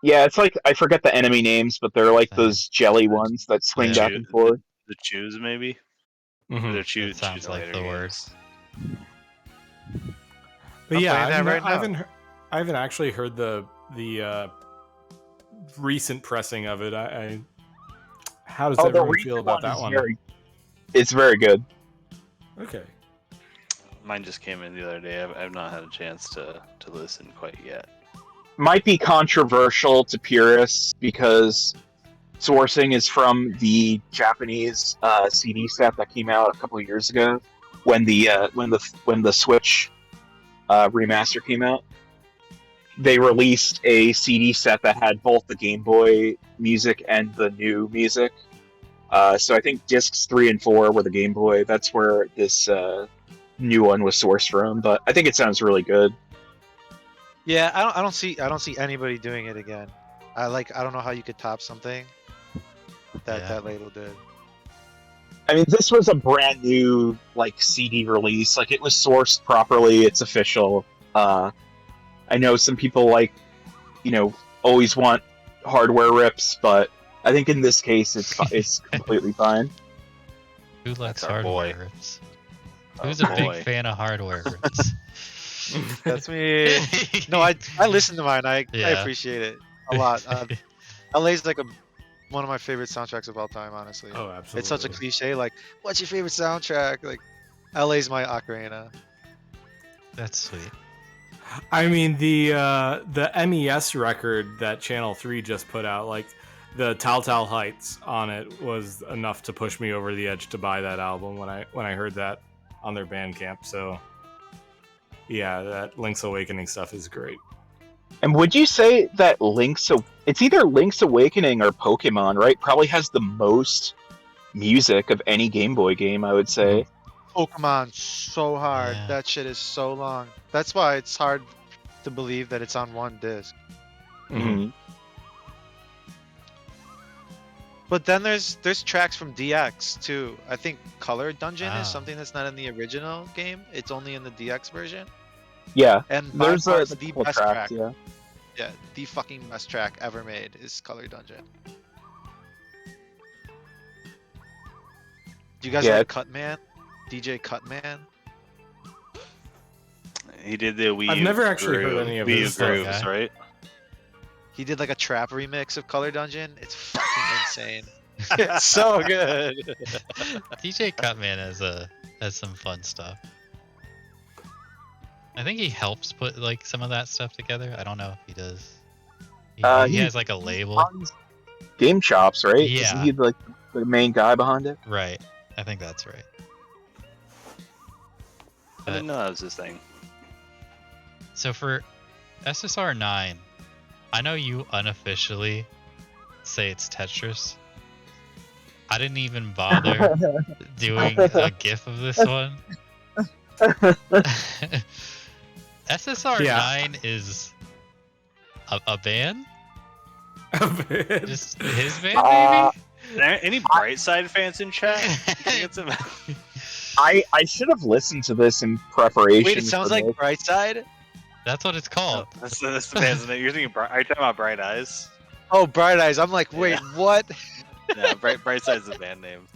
Yeah, it's like, I forget the enemy names, but they're like those jelly ones that swing Yeah. back and forth. The choose maybe? Or Mhm. the choose. That sounds choose like later the word. games. But I'm yeah, playing that right I now. haven't actually heard the recent pressing of it. How does The everyone recent feel about that is one? It's very good. Okay. Mine just came in the other day. I've not had a chance to listen quite yet. Might be controversial to purists because sourcing is from the Japanese CD set that came out a couple of years ago when the Switch remaster came out. They released a CD set that had both the Game Boy music and the new music. So I think discs 3 and 4 were the Game Boy. That's where this new one was sourced from. But I think it sounds really good. Yeah, I don't see anybody doing it again. I don't know how you could top something. that Yeah. that label did. I mean, this was a brand new like CD release. Like it was sourced properly. It's official. I know some people like, always want hardware rips, but I think in this case it's completely fine. Who likes That's our hardware boy. rips? Our Who's a big boy. fan of hardware rips? That's me. No, I listen to mine. I Yeah. appreciate it a lot. LA's like one of my favorite soundtracks of all time. Honestly, Oh, absolutely. it's such a cliche. Like, what's your favorite soundtrack? Like, LA's my Ocarina. That's sweet. I mean, the MES record that Channel 3 just put out, like the Telltale Heights on it, was enough to push me over the edge to buy that album when I heard that on their Bandcamp. So yeah, that Link's Awakening stuff is great. And would you say that it's either Link's Awakening or Pokemon, right? Probably has the most music of any Game Boy game, I would say. Pokemon so hard. Yeah. That shit is so long. That's why it's hard to believe that it's on one disc. Mhm. But then there's tracks from DX too. I think Color Dungeon Ah. is something that's not in the original game. It's only in the DX version. Yeah, And by there's far a it's the couple best tracks, track. yeah. Yeah, the fucking best track ever made is Color Dungeon. Do you guys Yeah. like Cutman? DJ Cutman? He did the Wii. I've U never actually heard groove- any of Wii U his stuff. grooves, Okay. right? He did like a trap remix of Color Dungeon. It's fucking insane. It's so good. DJ Cutman has some fun stuff. I think he helps put like some of that stuff together. I don't know if he does. He has like a label. runs Game Chops, right? Yeah. Isn't he like the main guy behind it? Right. I think that's right. I didn't know that was his thing. So for SSR 9, I know you unofficially say it's Tetris. I didn't even bother doing a GIF of this one. SSR 9 is a band? Just his band, Uh, maybe? Any Brightside fans in chat? I should have listened to this in preparation. Wait, it sounds for like this. Brightside? That's what it's called. That's the band's name. You're thinking, are you talking about Bright Eyes? Oh, Bright Eyes. I'm like, wait, Yeah. what? Yeah, Brightside's the band name.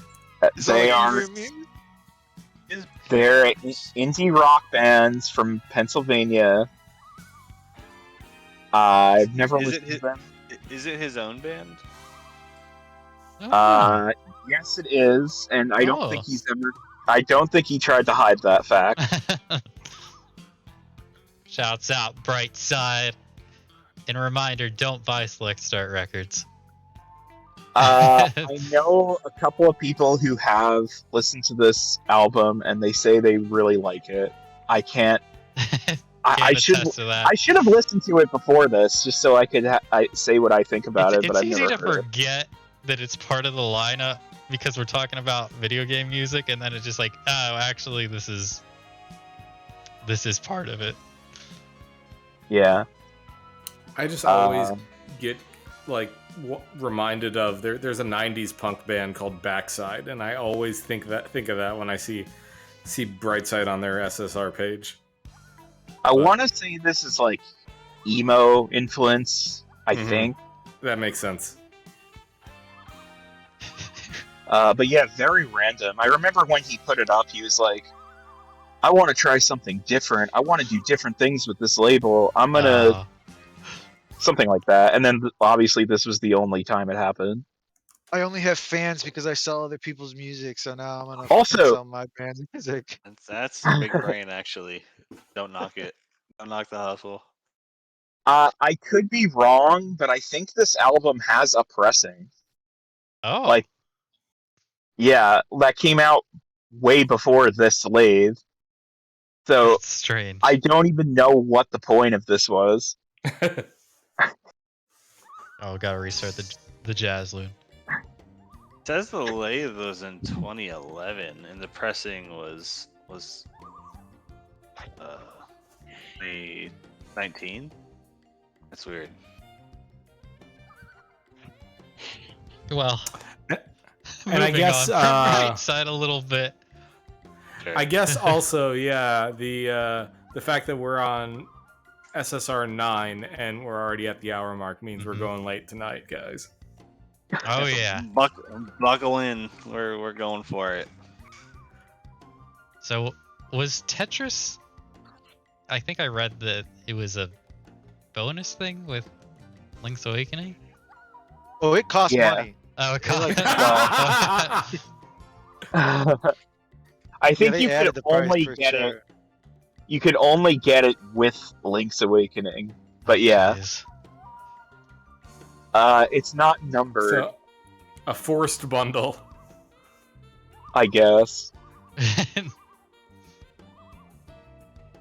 Is that They like are. Evil Muse? They're indie rock bands from Pennsylvania. I've never Is it listened to them. Is it his own band? Oh. Yes, it is, and I don't Oh. think he's ever. I don't think he tried to hide that fact. Shouts out Bright Side. And a reminder, don't buy Select Start records. I know a couple of people who have listened to this album, and they say they really like it. I can't. I Can't should. attest to that. I should have listened to it before this, just so I could say what I think about it. But It's I've easy never to heard it. forget that it's part of the lineup because we're talking about video game music, and then it's just like, oh, actually, this is part of it. Yeah. I just always Um, get like reminded of there's a 90s punk band called Backside, and I always think of that when I see Brightside on their SSR page. I want to say this is like emo influence. I Mhm. think. That makes sense. But yeah, very random. I remember when he put it up, he was like, I want to try something different. I want to do different things with this label. I'm going to... Something like that. And then, obviously, this was the only time it happened. I only have fans because I sell other people's music, so now I'm gonna Also- fucking sell my band's music. That's big brain, actually. Don't knock it. Don't knock the hustle. I could be wrong, but I think this album has a pressing. Oh, Like, yeah, that came out way before this lathe. So, that's strange. I don't even know what the point of this was. Oh, gotta restart the jazz loon. It says the lathe was in 2011, and the pressing was 2019. That's weird. Well, And I Moving guess, on from right side a little bit. Sure. I guess also, yeah, the fact that we're on SSR 9 and we're already at the hour mark means we're Mhm. going late tonight, guys. Oh yeah. Buckle in. We're going for it. So was Tetris? I think I read that it was a bonus thing with Link's Awakening. Oh, it costs Yeah. money. Oh, They, like, I think they you could added the price only for get it. sure. You could only get it with Link's Awakening. But yeah, Jeez. it's not numbered, So, a forced bundle. I guess.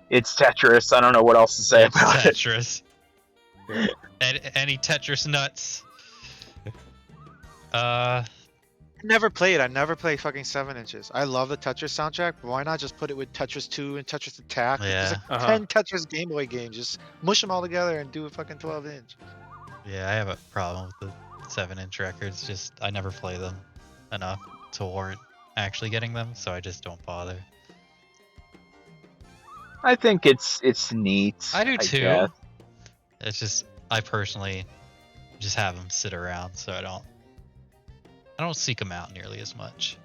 It's Tetris. I don't know what else to say It's about it. Tetris. Any Tetris nuts? I never played. I never played fucking 7 inches. I love the Tetris soundtrack, but why not just put it with Tetris 2 and Tetris Attack? There's Yeah. like 10 Tetris Game Boy games. Just mush them all together and do a fucking 12-inch. Yeah, I have a problem with the 7-inch records. Just I never play them enough to warrant actually getting them, so I just don't bother. I think it's neat. I do too. guess. It's just I personally just have them sit around, so I don't seek them out nearly as much.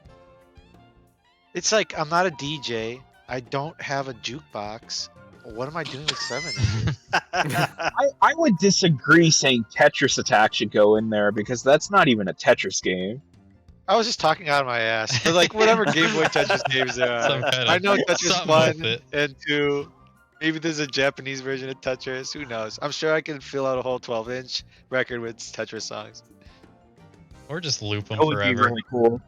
It's like I'm not a DJ. I don't have a jukebox. What am I doing with 7 inches? I would disagree saying Tetris Attack should go in there because that's not even a Tetris game. I was just talking out of my ass. But like whatever Game Boy Tetris games there Some are. kind of I know Tetris something with 1 it. and 2. Maybe there's a Japanese version of Tetris. Who knows? I'm sure I can fill out a whole 12-inch record with Tetris songs. Or just loop them That would be forever. really cool.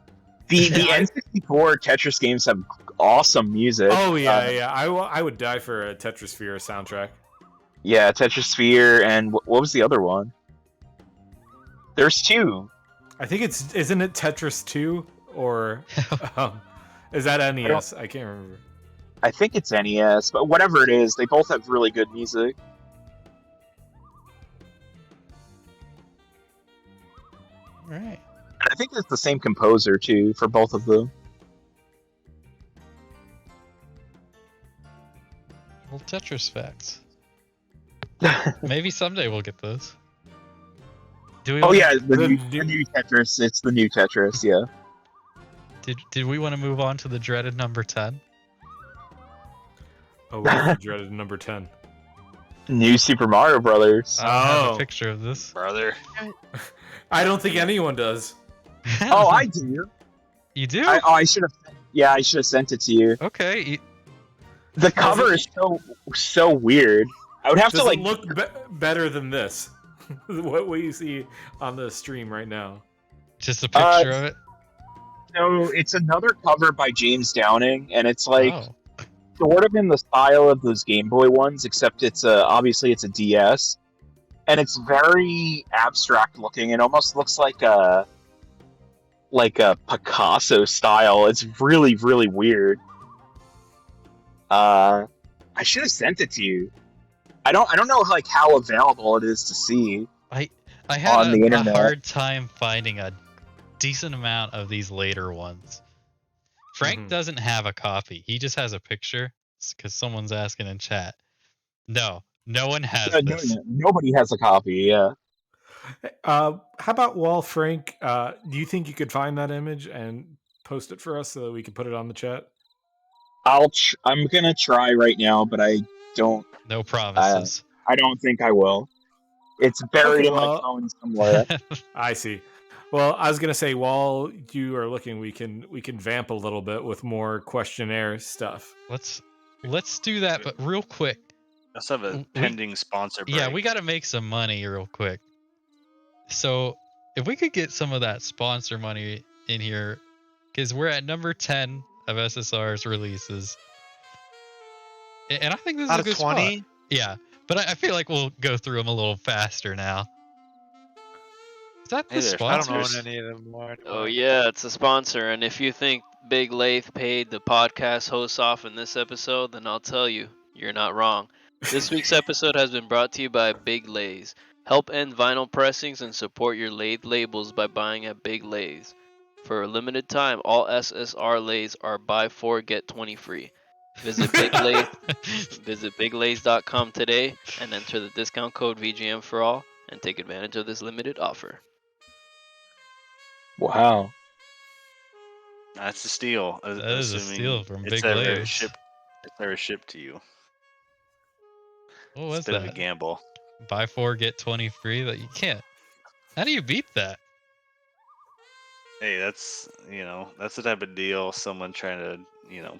The N64 Tetris games have awesome music. Oh yeah. I would die for a Tetrisphere soundtrack. Yeah, Tetrisphere, and what was the other one? There's two. I think isn't it Tetris 2 or is that NES? I can't remember. I think it's NES, but whatever it is, they both have really good music. Right. And I think it's the same composer too for both of them. Little Tetris facts. Maybe someday we'll get those. Do we? Oh wanna- yeah, the The new Tetris. It's the new Tetris. Yeah. Did we want to move on to the dreaded number 10? Oh, what is the dreaded number 10? New Super Mario Brothers. I don't have Oh. a picture of this. Brother. I don't think anyone does. Oh, I do. You do? I should have. Yeah, I should have sent it to you. Okay. The cover is so weird. I would have Does to like it look better than this? What you see on the stream right now? Just a picture of it? So it's another cover by James Downing, and it's like Oh. sort of in the style of those Game Boy ones, except it's obviously it's a DS, and it's very abstract looking. It almost looks like a Picasso style. It's really really weird. I should have sent it to you. I don't know like how available it is to see. I had on the a internet. hard time finding a decent amount of these later ones. Frank Mhm. doesn't have a copy. He just has a picture because someone's asking in chat. No one has this. Nobody has a copy. Yeah. How about Frank? Do you think you could find that image and post it for us so that we can put it on the chat? I'm gonna try right now, but I don't No promises. I don't think I will. It's buried Okay, in my well- phone somewhere. I see. Well, I was gonna say while you are looking, we can vamp a little bit with more questionnaire stuff. Let's do that, but real quick. Let's have a pending sponsor break. Yeah, we got to make some money real quick. So if we could get some of that sponsor money in here, because we're at number 10 of SSR's releases, and I think this is Out a of good 20? spot. Yeah, but I feel like we'll go through them a little faster now. Is that the Hey there, I don't sponsors? own any of them more. Oh yeah, it's a sponsor, and if you think Big Lathe paid the podcast hosts off in this episode, then I'll tell you, you're not wrong. This week's episode has been brought to you by Big Lathe. Help end vinyl pressings and support your lathe labels by buying at Big Lathe. For a limited time, all SSR lays are buy 4 get 20 free. Visit Big Lathe. Visit biglays.com today and enter the discount code VGM for all and take advantage of this limited offer. Wow. That's a steal. That is a assuming steal from it's Big ever Lathe. shipped. It's never shipped to you. What It's was a bit of a that? gamble. Buy 4 get 20 free. That you can't. How do you beat that? Hey, that's that's the type of deal someone trying to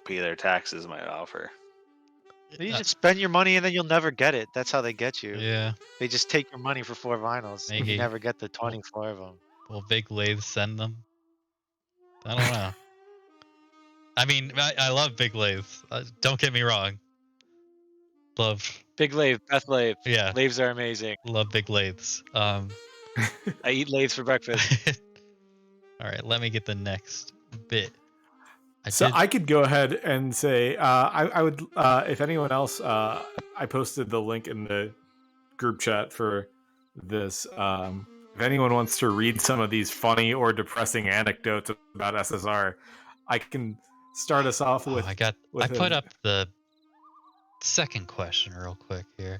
pay their taxes might offer. You just spend your money and then you'll never get it. That's how they get you. Yeah. They just take your money for 4 vinyls. And Maybe. you never get the 24 of them. Will Big Lathe send them? I don't know. I mean, I love Big Lathe. Don't get me wrong. Love, Big lathe, Beth lathe. yeah, Lathes are amazing. love Big Lathes. I eat lathes for breakfast. All right, let me get the next bit. I could go ahead and say I would if anyone else I posted the link in the group chat for this. If anyone wants to read some of these funny or depressing anecdotes about SSR, I can start us off with. I put up the second question real quick here.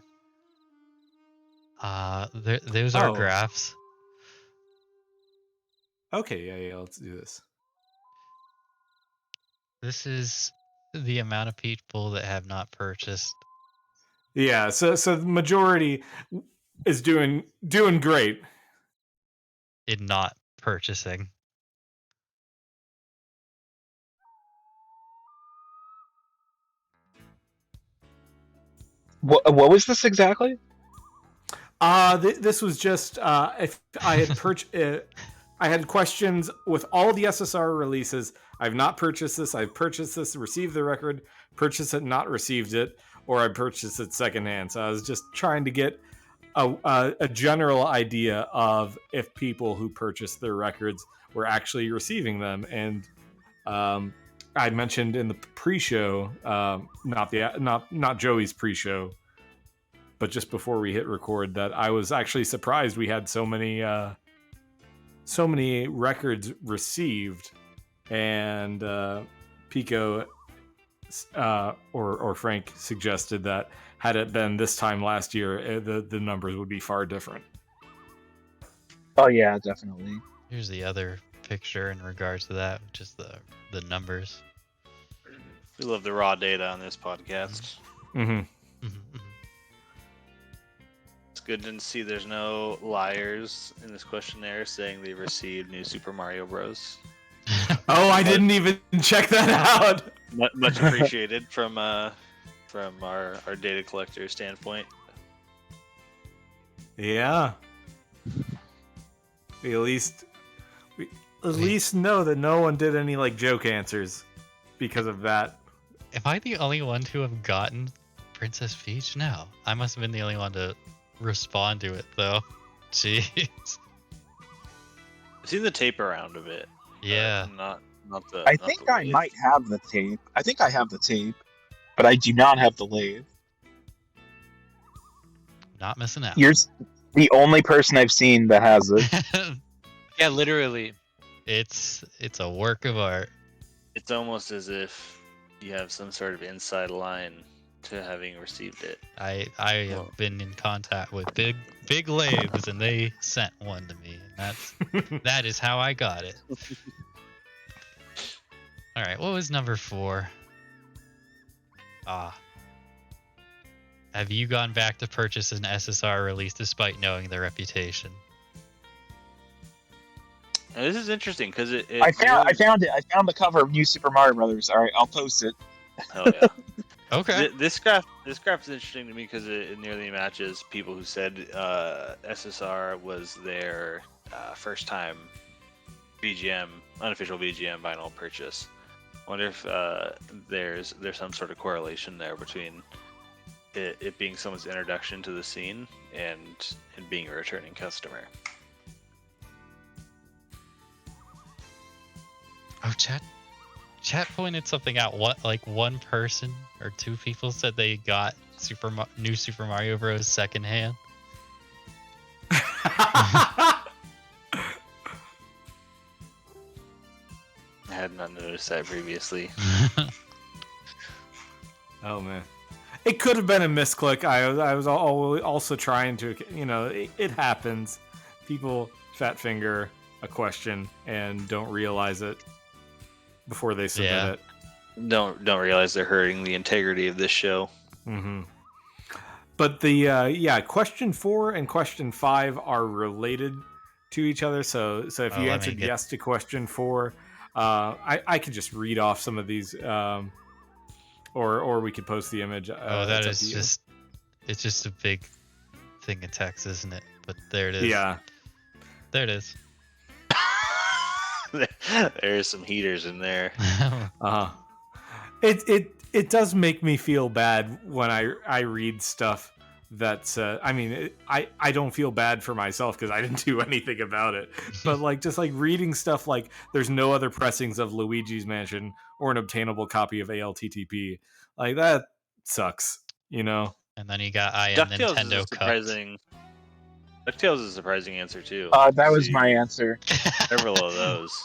Those are graphs. Okay, yeah, let's do this. This is the amount of people that have not purchased. Yeah, so the majority is doing great in not purchasing. What was this exactly? This was just if I had I had questions with all the SSR releases. I've not purchased this. I've purchased this, received the record, purchased it, not received it, or I purchased it secondhand. So I was just trying to get a general idea of if people who purchased their records were actually receiving them. And I mentioned in the pre-show, not Joey's pre-show, but just before we hit record, that I was actually surprised we had so many records received. And Pico or Frank suggested that had it been this time last year, the numbers would be far different. Oh yeah, definitely. Here's the other picture in regards to that, which is the numbers. We love the raw data on this podcast. Mm-hmm. It's good to see there's no liars in this questionnaire saying they received New Super Mario Bros. Oh, I didn't even check that out. Much appreciated from our data collector standpoint. Yeah. We at least know that no one did any like joke answers because of that. Am I the only one to have gotten Princess Peach? No, I must have been the only one to respond to it though. Jeez. I've seen the tape around a bit. Yeah. Not the. I think I might have the tape. I think I have the tape, but I do not have the lathe. Not missing out. You're the only person I've seen that has it. Yeah, literally. It's a work of art. It's almost as if you have some sort of inside line to having received it. I have been in contact with big lathes, and they sent one to me. And that is how I got it. All right, what was number 4? Have you gone back to purchase an SSR release despite knowing their reputation? Now, this is interesting because I found it. I found the cover of New Super Mario Brothers. All right, I'll post it. Hell yeah. Okay. This graph is interesting to me because it nearly matches people who said SSR was their first time unofficial VGM vinyl purchase. I wonder if there's some sort of correlation there between it being someone's introduction to the scene and being a returning customer. Oh, chat pointed something out. What, like one person or 2 people said they got New Super Mario Bros. Secondhand? I had not noticed that previously. Oh man, it could have been a misclick. I was also trying to, it happens. People fat finger a question and don't realize it before they submit Yeah. it. Don't realize they're hurting the integrity of this show. Mm-hmm. But the question 4 and question 5 are related to each other. So if Oh, you let me answered get- yes to question 4, I could just read off some of these, or we could post the image. Oh, that it's up is to you. just. It's just a big thing of text, isn't it? But there it is. Yeah. There it is. There's some heaters in there. It does make me feel bad when I read stuff that's I don't feel bad for myself because I didn't do anything about it, but like just like reading stuff like there's no other pressings of Luigi's Mansion or an obtainable copy of ALTTP, like that sucks, you know. And then you got I am DuckTales is a Nintendo surprising. DuckTales is a surprising answer too. That was See, my answer. cucked. Several of those.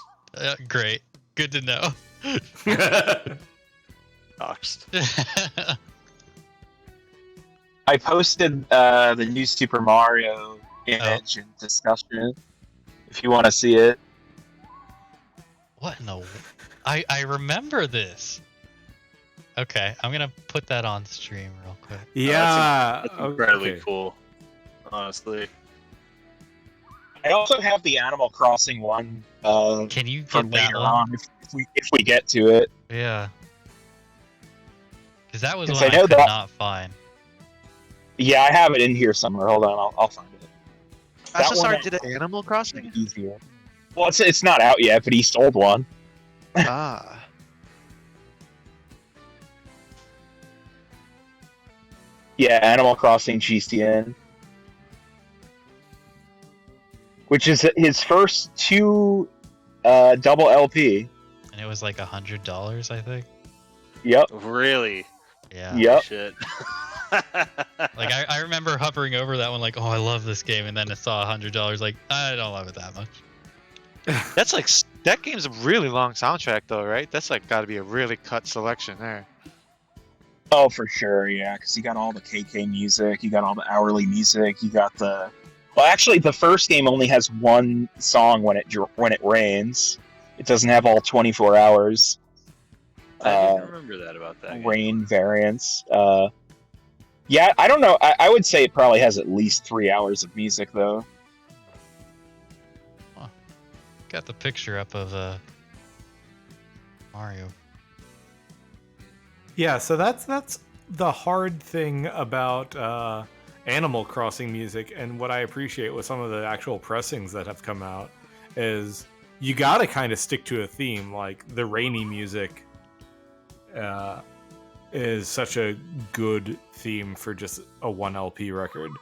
Great. Good to know. Doxed. I posted the new Super Mario image and discussion. If you want to see it. What in the? I remember this. Okay, I'm gonna put that on stream real quick. Yeah, That's incredibly okay. cool. Honestly, I also have the Animal Crossing one Can you for get that later one? on if we get to it. Yeah. Because that was 'Cause one I I know could that- not find. Yeah, I have it in here somewhere. Hold on, I'll find it. That SSR one- did an Animal Crossing? Easier. Well, it's not out yet, but he sold one. Ah. Yeah, Animal Crossing GCN. Which is his first two double LP. And it was like $100, I think. Yep. really. Yeah. Yep. Shit. Like I remember hovering over that one like, oh, I love this game, and then I saw $100 like, I don't love it that much. That's like that game's a really long soundtrack though, right? That's like got to be a really cut selection there. Oh, for sure, yeah. Because you got all the KK music, you got all the hourly music, you got the. Well, actually, the first game only has one song when it rains. It doesn't have all 24 hours. I didn't remember that about that. Game. Rain variants. Yeah, I don't know. I would say it probably has at least 3 hours of music, though. Got the picture up of Mario. Yeah, so that's the hard thing about Animal Crossing music, and what I appreciate with some of the actual pressings that have come out is you got to kind of stick to a theme. Like the rainy music is such a good theme for just a 1 LP record.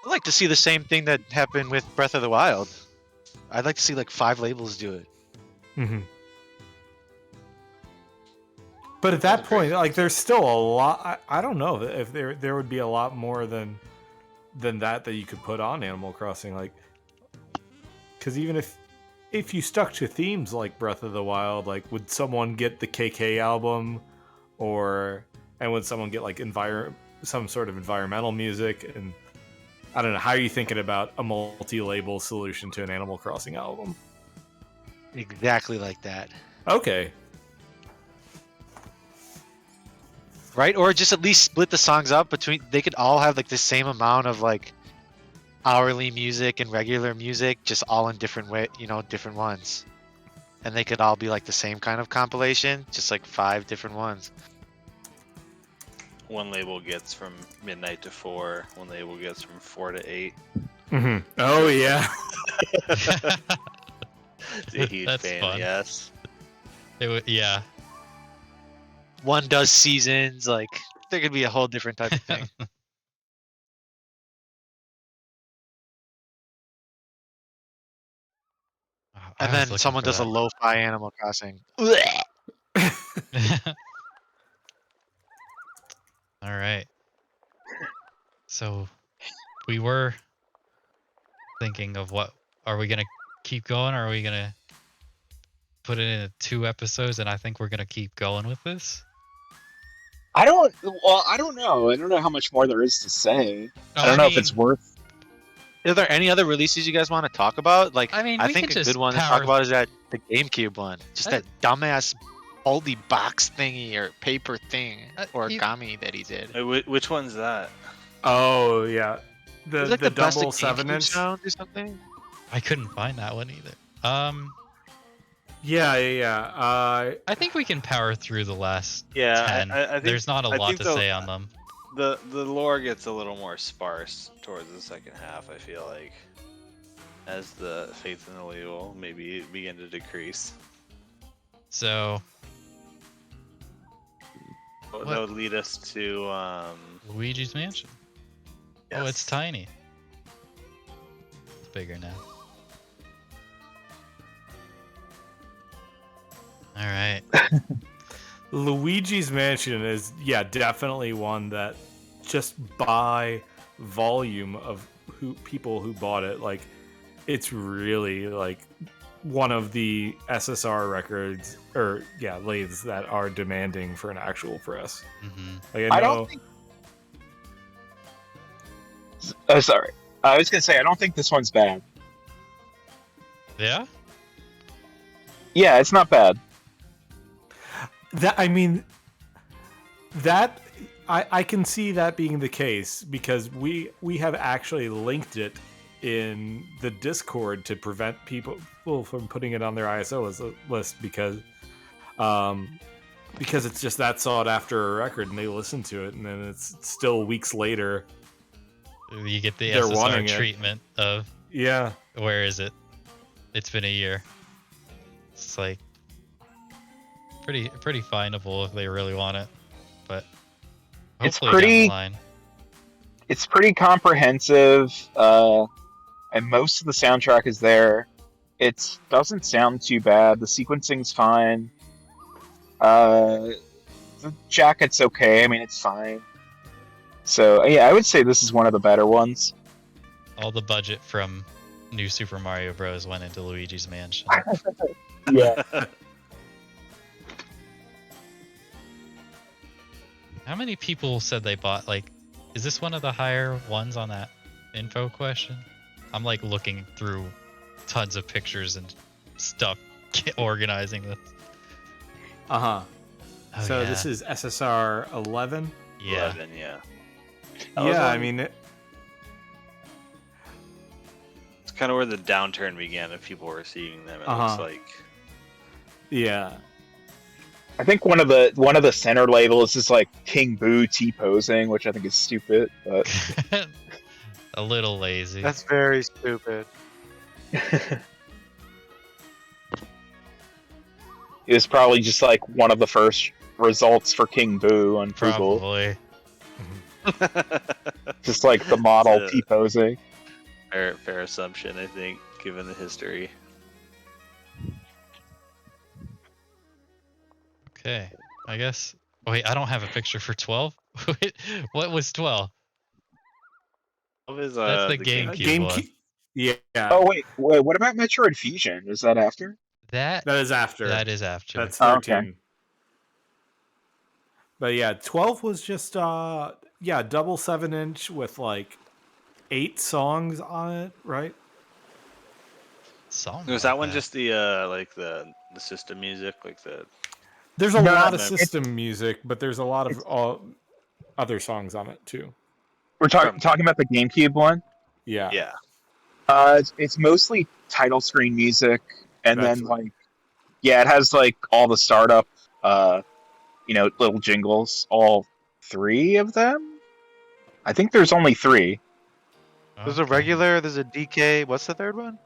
I'd like to see the same thing that happened with Breath of the Wild. I'd like to see like 5 labels do it. Mm-hmm. But at that point, like, there's still a lot. I don't know if there would be a lot more than that you could put on Animal Crossing, like, because even if you stuck to themes like Breath of the Wild, like, would someone get the KK album, and would someone get like some sort of environmental music? And I don't know, how are you thinking about a multi-label solution to an Animal Crossing album? Exactly like that. Okay. Right? Or just at least split the songs up between. They could all have like the same amount of like hourly music and regular music, just all in different different ones. And they could all be like the same kind of compilation, just like 5 different ones. One label gets from midnight to 4. One label gets from 4 to 8. Mm-hmm. Oh yeah. It's a huge That's fan. fun. Yes. Yeah. One does seasons, like there could be a whole different type of thing. I And was then looking someone for does a that. lo-fi Animal Crossing. All right. So we were thinking of what are we gonna keep going, or are we gonna put it in 2 episodes, and I think we're gonna keep going with this. I don't know. I don't know how much more there is to say. Oh, I don't know if it's worth. Are there any other releases you guys want to talk about? Like, I mean, I we think could a just good one to power- talk about is that the GameCube one. Just I- that dumbass moldy box thingy or paper thing, you- origami that he did. Which one's that? Oh yeah, the It's like the best of double GameCube 7-inch. sound or something. I couldn't find that one either. Yeah. I think we can power through the last Yeah, 10. I think There's not a I lot think to the- say on them. The lore gets a little more sparse towards the second half. I feel like, as the faith in the Lee will maybe begin to decrease. So, That What? would lead us to Luigi's Mansion. Oh, it's yes. tiny. It's bigger now. All right. Luigi's Mansion is definitely one that just by volume of people who bought it, like it's really like one of the SSR records or lathes that are demanding for an actual press. Hmm. Like I don't think. Oh, sorry. I was gonna say I don't think this one's bad. Yeah. Yeah, it's not bad. I can see that being the case because we have actually linked it in the Discord to prevent people from putting it on their ISO list because it's just that sought after a record and they listen to it and then it's still weeks later. You get the They're wanting SSR it. treatment of Yeah. where is it? It's been a year. It's like pretty findable if they really want it, but It's hopefully down pretty- the line. It's pretty comprehensive, and most of the soundtrack is there. It doesn't sound too bad. The sequencing's fine. The jacket's okay. I mean, it's fine. So yeah, I would say this is one of the better ones. All the budget from New Super Mario Bros. Went into Luigi's Mansion. Yeah. How many people said they bought, like, is this one of the higher ones on that info question? I'm like looking through tons of pictures and stuff, organizing this. Uh-huh. Oh, So yeah. this is SSR 11. Yeah. 11, yeah. I mean It's kind of where the downturn began of people receiving them. It Uh-huh. looks like. yeah. I think one of the center labels is like King Boo T-posing, which I think is stupid, but A little lazy. That's very stupid. it was probably just like one of the first results for King Boo on Google. Probably. Just like the model It's a- T-posing. fair assumption, I think, given the history. Okay. I guess. Wait, I don't have a picture for 12. Wait, what was 12? What is, That's the the GameCube one. Yeah. Oh wait, what about Metroid Fusion? Is that after? That That is after. that is after. That's Oh, 13. okay. But yeah, 12 was just double 7-inch with like 8 songs on it, right? Song Was like that one just the like the system music, like the? There's a No, lot of no, system music, but there's a lot of other songs on it too. We're talking about the GameCube one. Yeah. Yeah. It's mostly title screen music, and That's then right. like, yeah, it has like all the startup, little jingles. All 3 of them. I think there's only 3. There's a Okay. regular, there's a DK. What's the third one?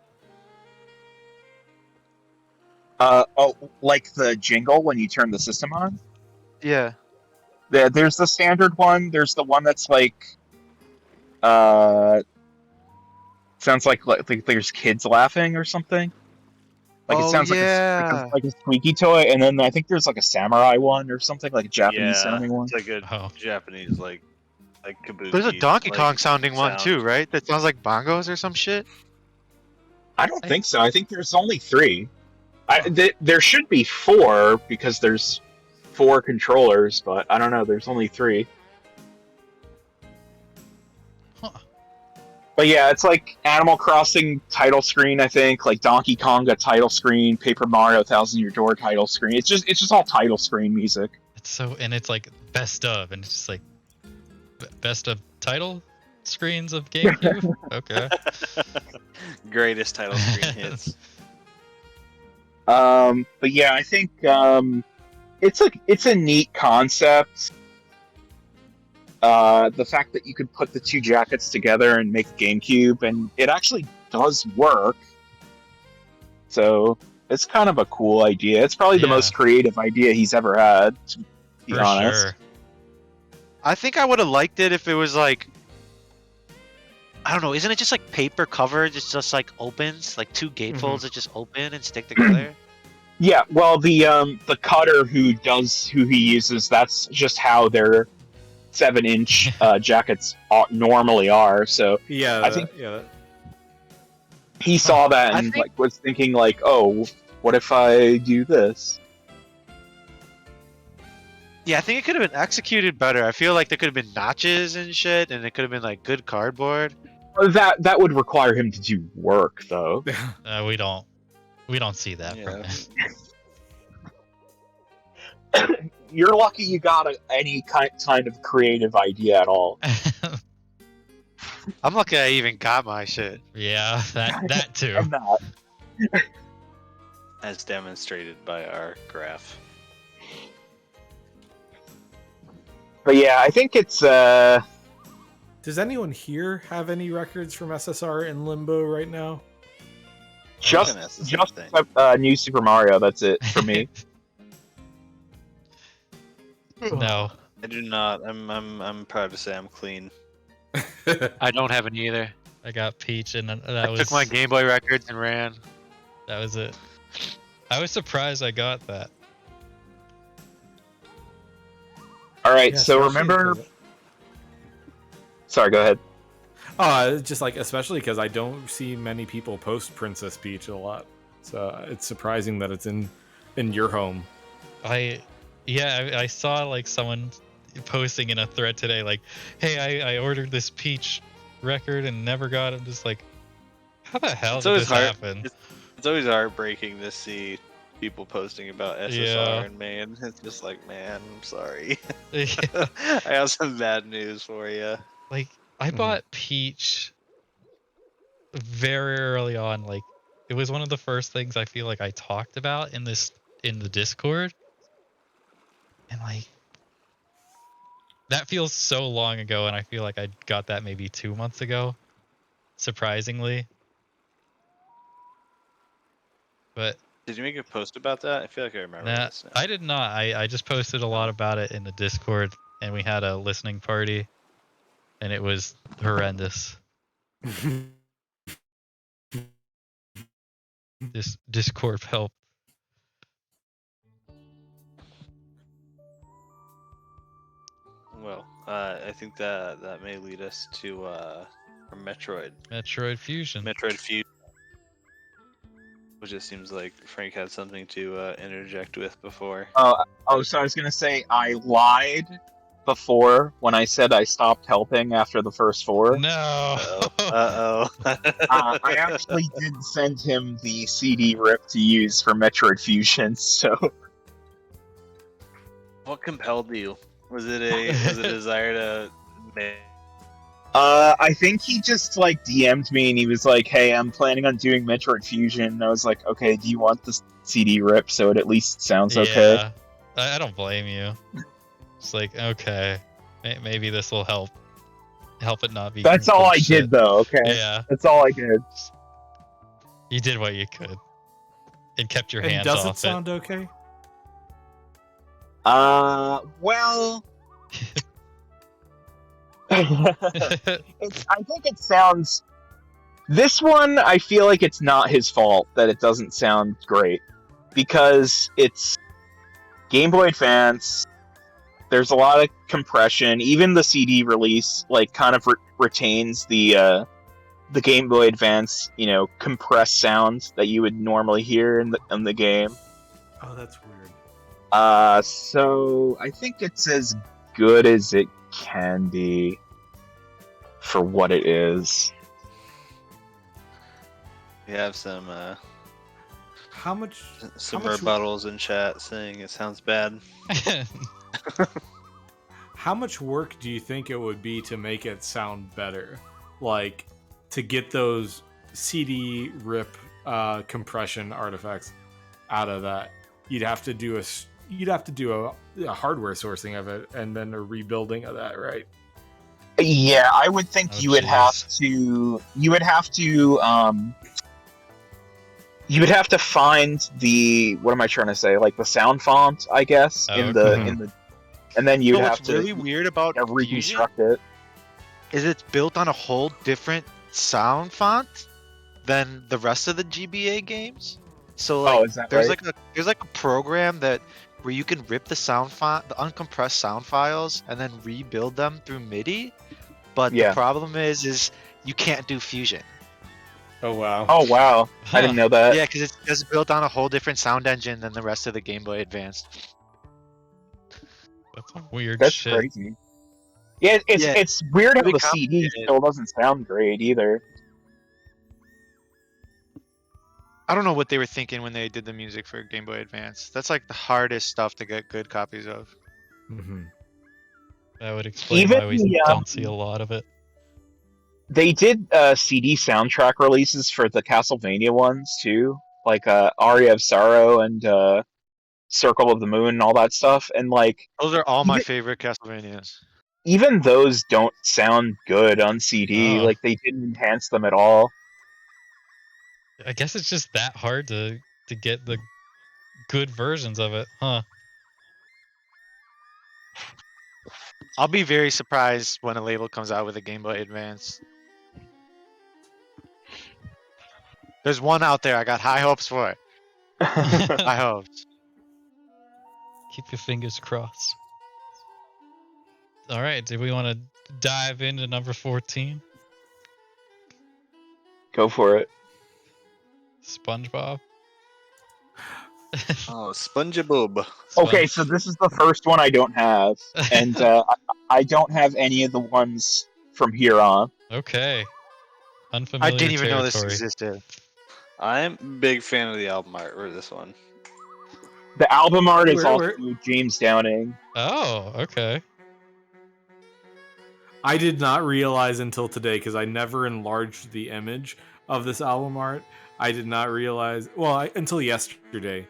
Like the jingle when you turn the system on. Yeah. There's the standard one. There's the one that's like, sounds like there's kids laughing or something. Like it Oh, sounds yeah. like a squeaky toy, and then I think there's like a samurai one or something, like a Japanese Yeah. sounding one. It's like a Oh. Japanese like kabuki. There's a Donkey like, Kong sounding one sound. too, right? That sounds like bongos or some shit. I don't think so. I think there's only 3. There should be 4 because there's 4 controllers, but I don't know. There's only 3. Huh. But yeah, it's like Animal Crossing title screen, I think, like Donkey Konga title screen, Paper Mario Thousand Year Door title screen. It's just all title screen music. And it's like best of, and it's just like best of title screens of GameCube. Okay. Greatest title screen hits. But yeah, I think it's a neat concept. The fact that you could put the 2 jackets together and make a GameCube, and it actually does work. So it's kind of a cool idea. It's probably the most creative idea he's ever had, to be honest. Sure. I think I would have liked it if it was like, I don't know, isn't it just like paper covered? It's just like opens, like 2 gatefolds that just open and stick together. Yeah, well, the cutter who he uses, that's just how their 7-inch jackets normally are. So Yeah, I think yeah. he saw that and like was thinking like, oh, what if I do this? Yeah, I think it could have been executed better. I feel like there could have been notches and shit, and it could have been like good cardboard. That would require him to do work, though. We don't see that from him. You're lucky you got any kind of creative idea at all. I'm lucky I even got my shit. Yeah, that too. I'm not. As demonstrated by our graph. But yeah, I think it's Does anyone here have any records from SSR in limbo right now? just New Super Mario. That's it for me. No. I do not. I'm proud to say I'm clean. I don't have any either. I got Peach, and that I was took my Game Boy records and ran. That was it. I was surprised I got that. All right, Yeah, so especially remember. 'cause- Sorry, go ahead. Just like especially because I don't see many people post Princess Peach a lot, so it's surprising that it's in your home. I saw like someone posting in a thread today, like, "Hey, I ordered this Peach record and never got it." I'm just like, how the hell It's did always this hard. happen? It's always heartbreaking to see people posting about SSR Yeah. and man. It's just like, man, I'm sorry. Yeah. I have some bad news for you. Like, I bought Peach very early on. Like, it was one of the first things I feel like I talked about in the Discord, and like, that feels so long ago, and I feel like I got that maybe 2 months ago, surprisingly. But Did you make a post about that? I feel like I remember nah, this now. I did not. I just posted a lot about it in the Discord, and we had a listening party, and it was horrendous. This Discord help. Well, I think that may lead us to Metroid. Metroid Fusion. Metroid Fusion. Which it seems like Frank had something to interject with before. So I was gonna say I lied before when I said I stopped helping after the first 4. No. Uh-oh. I actually did send him the CD rip to use for Metroid Fusion, so What compelled you? Was it a desire to make... I think he just like DM'd me and he was like, "Hey, I'm planning on doing Metroid Fusion." And I was like, "Okay, do you want the CD rip so it at least sounds okay?" Yeah. I don't blame you. It's like, okay, maybe this will help it not be. That's all I complete did shit. though, okay? Yeah, That's all I did. you did what you could, and kept your And hands does off it sound okay? Well, I think it sounds. This one, I feel like it's not his fault that it doesn't sound great because it's Game Boy Advance. There's a lot of compression. Even the CD release, like, kind of retains the the Game Boy Advance, compressed sounds that you would normally hear in the game. Oh, that's weird. So I think it's as good as it can be for what it is. We have some How much? some How much- rebuttals in chat saying it sounds bad. How much work do you think it would be to make it sound better? Like to get those CD rip compression artifacts out of that. You'd have to do a hardware sourcing of it and then a rebuilding of that, right? Yeah, I would think Oh, you would have to find the, what am I trying to say? Like the sound font, I guess, Oh, in the and then you'd But have what's to really weird about Fusion reconstruct it. is it's built on a whole different sound font than the rest of the GBA games. So like, is that there's right? there's like a program that where you can rip the sound font, the uncompressed sound files, and then rebuild them through MIDI. But Yeah. the problem is you can't do Fusion. Oh wow. Oh wow, I didn't know that. Yeah, because it's built on a whole different sound engine than the rest of the Game Boy Advance. That's some weird That's shit. crazy. Yeah, it's Yeah, it's weird how really the CD complicated. still doesn't sound great either. I don't know what they were thinking when they did the music for Game Boy Advance. That's like the hardest stuff to get good copies of. Mm-hmm. That would explain Even why we the, don't see a lot of it. They did CD soundtrack releases for the Castlevania ones too, like Aria of Sorrow and Circle of the Moon and all that stuff. And like Those are all my Even- favorite Castlevanias. even those don't sound good on CD. Oh. Like they didn't enhance them at all. I guess it's just that hard to get the good versions of it, huh? I'll be very surprised when a label comes out with a Game Boy Advance. There's one out there I got high hopes for. High hopes. Keep your fingers crossed. All right, do we want to dive into number 14? Go for it. SpongeBob. Oh, SpongeBob. Okay, so this is the first one I don't have, and I don't have any of the ones from here on. Okay. I Unfamiliar didn't even know this territory. existed. I'm a big fan of the album art for this one. The album art is Where- also where- James Downing. Oh, okay. I did not realize until today because I never enlarged the image of this album art. I did not realize until yesterday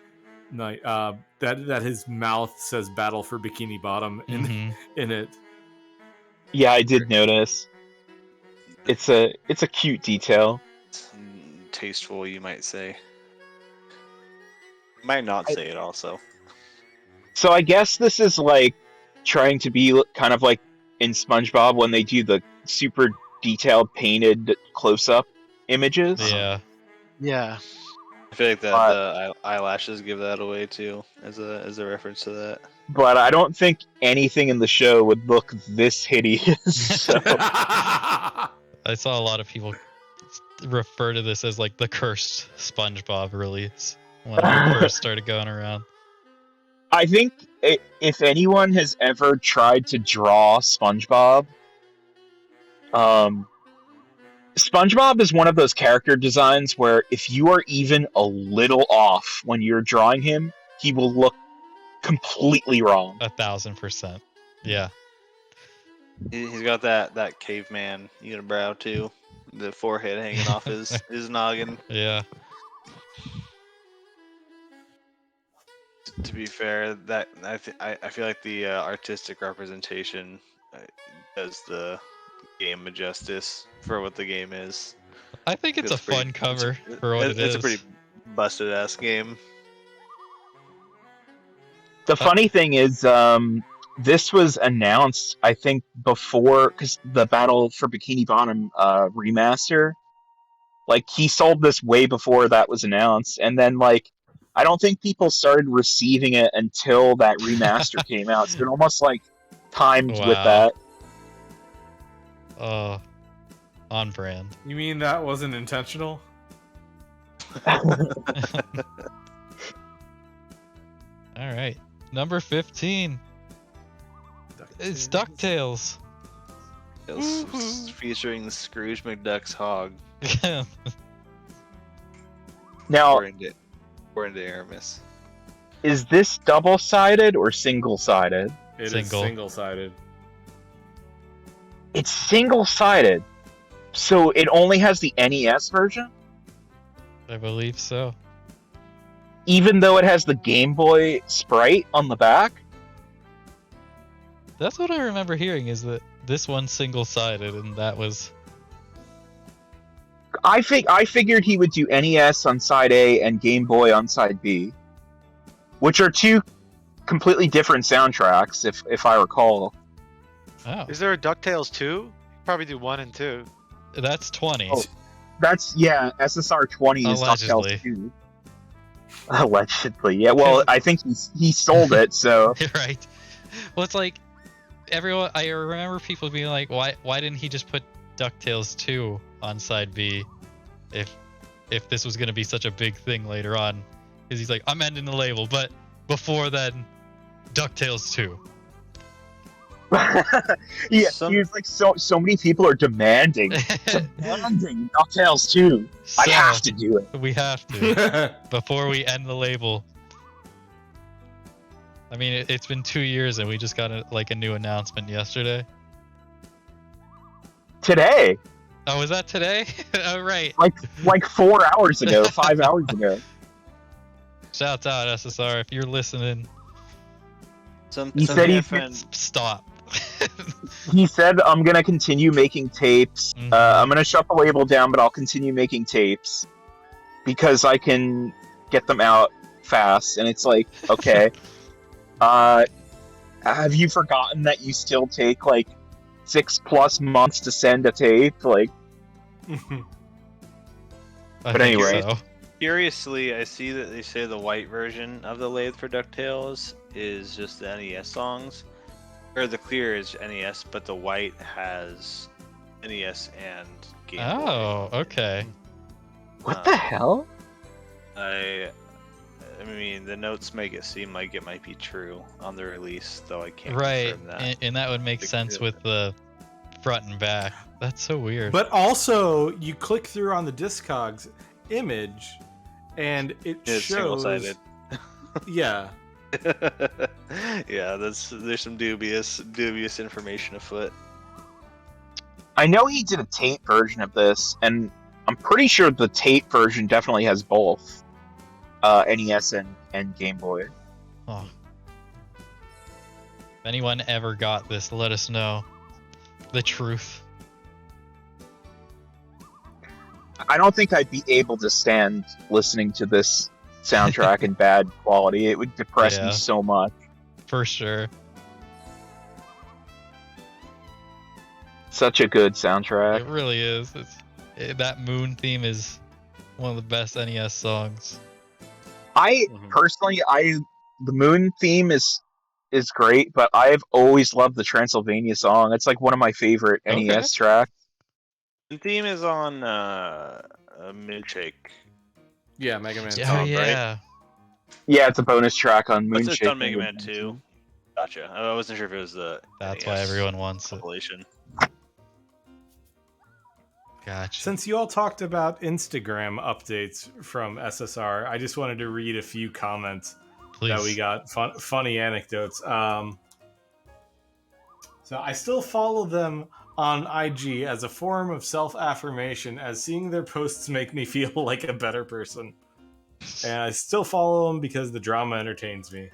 night that his mouth says "Battle for Bikini Bottom" Mhm. in it. Yeah, I did notice. It's a cute detail. Tasteful, you might say. Might not say it also. So I guess this is like trying to be kind of like in SpongeBob when they do the super detailed painted close-up images. Yeah. Yeah. I feel like that But- the eyelashes give that away too, as a reference to that. But I don't think anything in the show would look this hideous. So, I saw a lot of people refer to this as like the cursed SpongeBob release when it first started going around. I think if anyone has ever tried to draw SpongeBob, SpongeBob is one of those character designs where if you are even a little off when you're drawing him, he will look completely wrong. 1,000%. Yeah. He's got that caveman unibrow too, the forehead hanging off his noggin. Yeah. To be fair, that I feel like the artistic representation does the game a justice for what the game is. I think it's a fun cover for what it is. It's a pretty busted ass game. The funny thing is, this was announced, I think, before, because the Battle for Bikini Bottom remaster, like, he sold this way before that was announced, and then, like, I don't think people started receiving it until that remaster came out, so it almost, like, timed with Wow. that. Oh. On brand. You mean that wasn't intentional? All right. Number 15 is DuckTales. Featuring Scrooge McDuck's hog. Now, According to Aramis. is this double-sided or single-sided? It is Single. single-sided. It's single-sided. So it only has the NES version? I believe so. Even though it has the Game Boy sprite on the back? That's what I remember hearing, is that this one's single-sided, and that was... I figured he would do NES on side A and Game Boy on side B, which are two completely different soundtracks, if I recall. Oh, Is there a DuckTales 2? Probably do 1 and 2. that's 20. Oh. That's, yeah, SSR 20 is Allegedly. DuckTales 2. Allegedly, yeah. Well, I think he sold it, so... Right. Well, it's like, everyone... I remember people being like, why didn't he just put DuckTales 2 on side B if this was going to be such a big thing later on? Because he's like, I'm ending the label, but before then, DuckTales 2. Yeah, he was like, so many people are demanding DuckTales 2. I So, have to do it. We have to. Before we end the label. I mean, it's been 2 years and we just got a new announcement yesterday. Today, Oh, was that today? Oh, right. like 4 hours ago, 5 hours ago. Shouts out, SSR, if you're listening, He said he's- stop. He said, I'm gonna continue making tapes. Mhm. I'm gonna shut the label down, but I'll continue making tapes because I can get them out fast. And it's like, okay, have you forgotten that you still take like 6+ months to send a tape? Like, I But think anyway. so. Curiously, I see that they say the white version of the lathe for DuckTales is just the NES songs. Or the clear is NES, but the white has NES and Game Boy. Oh, okay. what the hell? I mean, the notes make it seem like it might be true on the release, though I can't Right, confirm that. and that would make Big sense deal. with the front and back. That's so weird. But also, you click through on the Discogs image, and it It's shows. single-sided. Yeah. Yeah, there's some dubious information afoot. I know he did a tape version of this, and I'm pretty sure the tape version definitely has both NES and Game Boy. Oh. If anyone ever got this, let us know the truth. I don't think I'd be able to stand listening to this soundtrack in bad quality. It would depress Yeah. me so much. For sure. Such a good It soundtrack. really is. That moon theme is one of the best NES songs. I personally, the Moon theme is great, but I've always loved the Transylvania song. It's like one of my favorite Okay. NES tracks. The theme is on Moonshake. Yeah, Mega Man. Oh, song, right? yeah. Yeah, it's a bonus track on What's Moonshake. it on Mega Man 2? Gotcha. I wasn't sure if it was the That's NES why everyone wants it. compilation. Gotcha. Since you all talked about Instagram updates from SSR, I just wanted to read a few comments Please. that we got. Funny anecdotes. So I still follow them on IG as a form of self-affirmation, as seeing their posts make me feel like a better person. And I still follow them because the drama entertains me.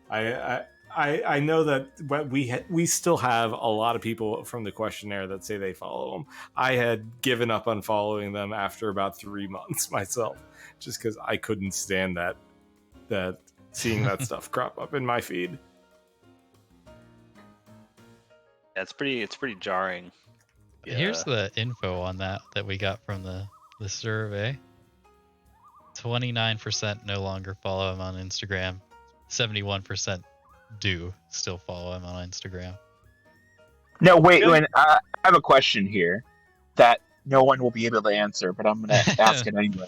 I know that we still have a lot of people from the questionnaire that say they follow them. I had given up on following them after about 3 months myself, just because I couldn't stand that seeing that stuff crop up in my feed. Yeah, it's pretty jarring. Here's the info on that we got from the survey. 29% no longer follow him on Instagram. 71% do still follow him on Instagram. No, wait, Yeah. I have a question here. That no one will be able to answer, but I'm gonna ask it anyway.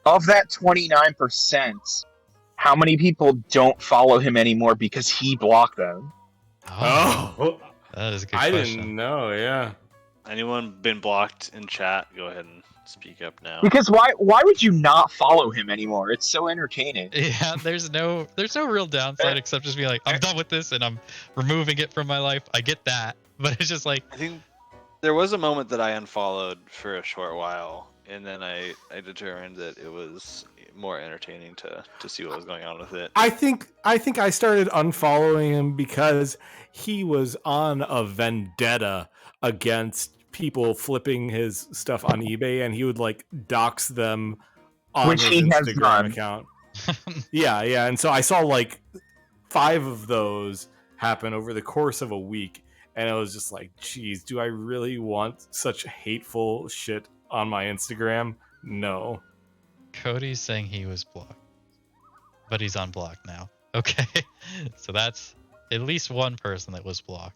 Of that 29%, how many people don't follow him anymore because he blocked them? Oh, that is a good I question. didn't know. Yeah. Anyone been blocked in chat? Go ahead and speak up now. Because why would you not follow him anymore? It's so entertaining. Yeah, there's no real downside except just be like, I'm done with this and I'm removing it from my life. I get that, but it's just like, I think there was a moment that I unfollowed for a short while, and then I determined that it was more entertaining to see what was going on with it. I think I started unfollowing him because he was on a vendetta against people flipping his stuff on eBay, and he would like dox them on Which his he has Instagram done. account. Yeah, and so I saw like 5 of those happen over the course of a week, and I was just like, geez, do I really want such hateful shit on my Instagram? No. Cody's saying he was blocked, but he's unblocked now. Okay, so that's at least one person that was blocked.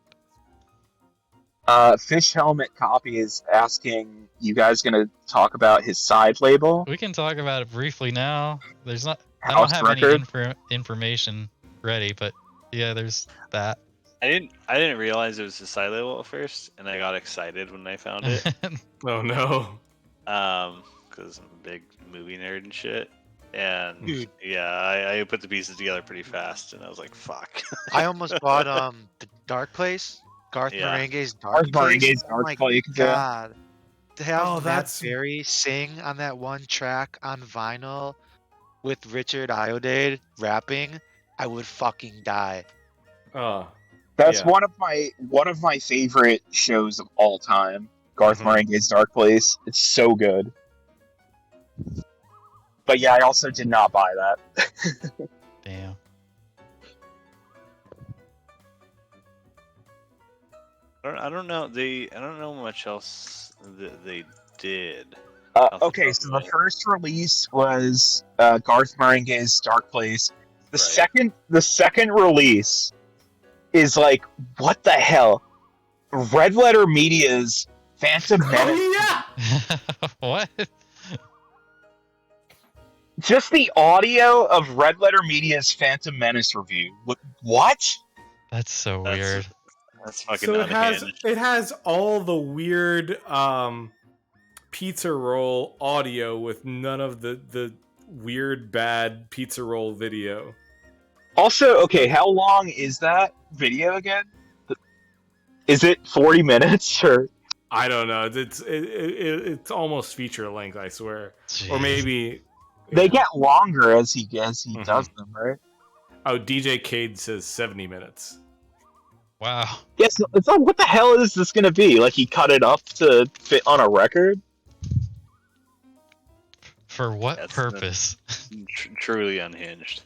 Fish Helmet Copy is asking, you guys gonna talk about his side label? We can talk about it briefly now. There's not. I House don't have record? any information ready, but yeah, there's that. I didn't realize it was a side label at first, and I got excited when I found it. Oh no. Because I'm a big movie nerd and shit. And Dude. yeah, I put the pieces together pretty fast, and I was like, fuck. I almost bought the Dark Place, Garth Yeah. Marenghi's Dark Garth Place. Marenghi's Oh Dark my Place, yeah. god! To have Oh, Matt that's- Berry sing on that one track on vinyl with Richard Iodade rapping, I would fucking die. That's Yeah. one of my favorite shows of all time. Garth Mhm. Marenghi's Dark Place. It's so good. But yeah, I also did not buy that. Damn. I don't know. I don't know much else that they did. Okay, so the first release was Garth Marenghi's Dark Place. The second release is like, what the hell? Red Letter Media's Phantom Menace. Oh yeah. What? Just the audio of Red Letter Media's Phantom Menace review. What? That's so That's- weird. That's fucking So unhinged. it has all the weird pizza roll audio with none of the weird bad pizza roll video. Also, okay, how long is that video again? Is it 40 minutes or? I don't know. It's almost feature length, I swear. Or Jeez. maybe They get longer as he does them, right? Oh, DJ Cade says 70 minutes. Wow. Yes, it's like, what the hell is this gonna be? Like, he cut it up to fit on a record? For what That's purpose? Truly unhinged.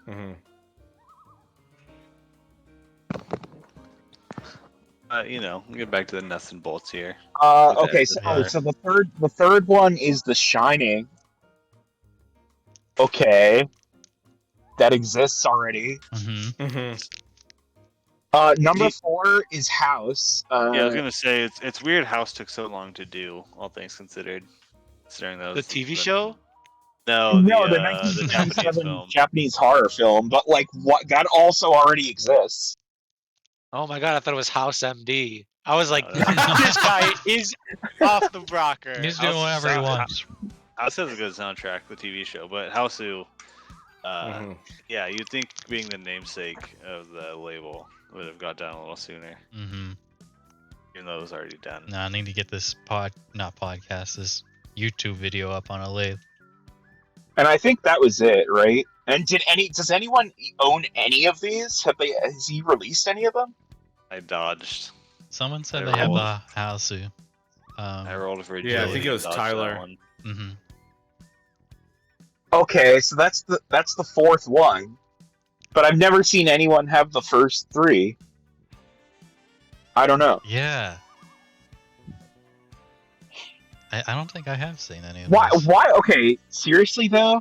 Mm-hmm. We'll get back to the nuts and bolts here. Okay, Okay, so yeah. so the third one is The Shining. Okay. That exists already. Mm-hmm. Mm-hmm. Number 4 is House. Yeah, I was gonna say it's weird. House took so long to do, all things considered. Considering those The TV show? No, no, the the Japanese 1997 film. Japanese horror film, but like what that also already exists. Oh my god, I thought it was House MD. I was like, No. this guy is off the rocker. He's doing whatever he wants. House has a good soundtrack, the TV show, but Houseu, Mm-hmm. yeah, you'd think being the namesake of the label would have got done a little sooner, Mm-hmm. even though it was already done. No, I need to get this this YouTube video up on a lathe. And I think that was it, right? And does anyone own any of these? Has he released any of them? I dodged. Someone said I they have rolled. a Houseu. I rolled for Yeah, I think agility it was and dodged that Tyler. one. Mm-hmm. Okay, so that's the fourth one. But I've never seen anyone have the first 3. I don't know. Yeah. I don't think I have seen any of Why? those. Why? Okay, seriously though,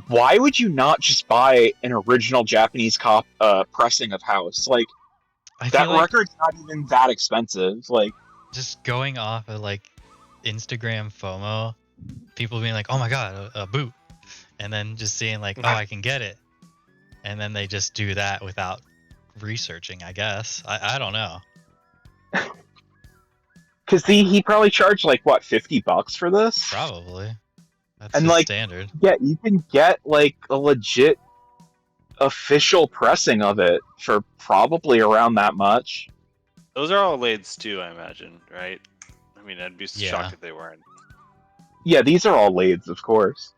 why would you not just buy an original Japanese pressing of House? Like I that feel like record's not even that expensive. Like, just going off of like Instagram FOMO, people being like, "Oh my god, a boot," and then just seeing like, "Oh, I can get it," and then they just do that without researching. I guess I don't know. Because he probably charged like what, $50 for this? Probably that's And the like, standard. yeah, you can get like a legit official pressing of it for probably around that much. Those are all lathes too, I imagine, right? I mean, I'd be Yeah. shocked if they weren't. Yeah, these are all lathes, of course.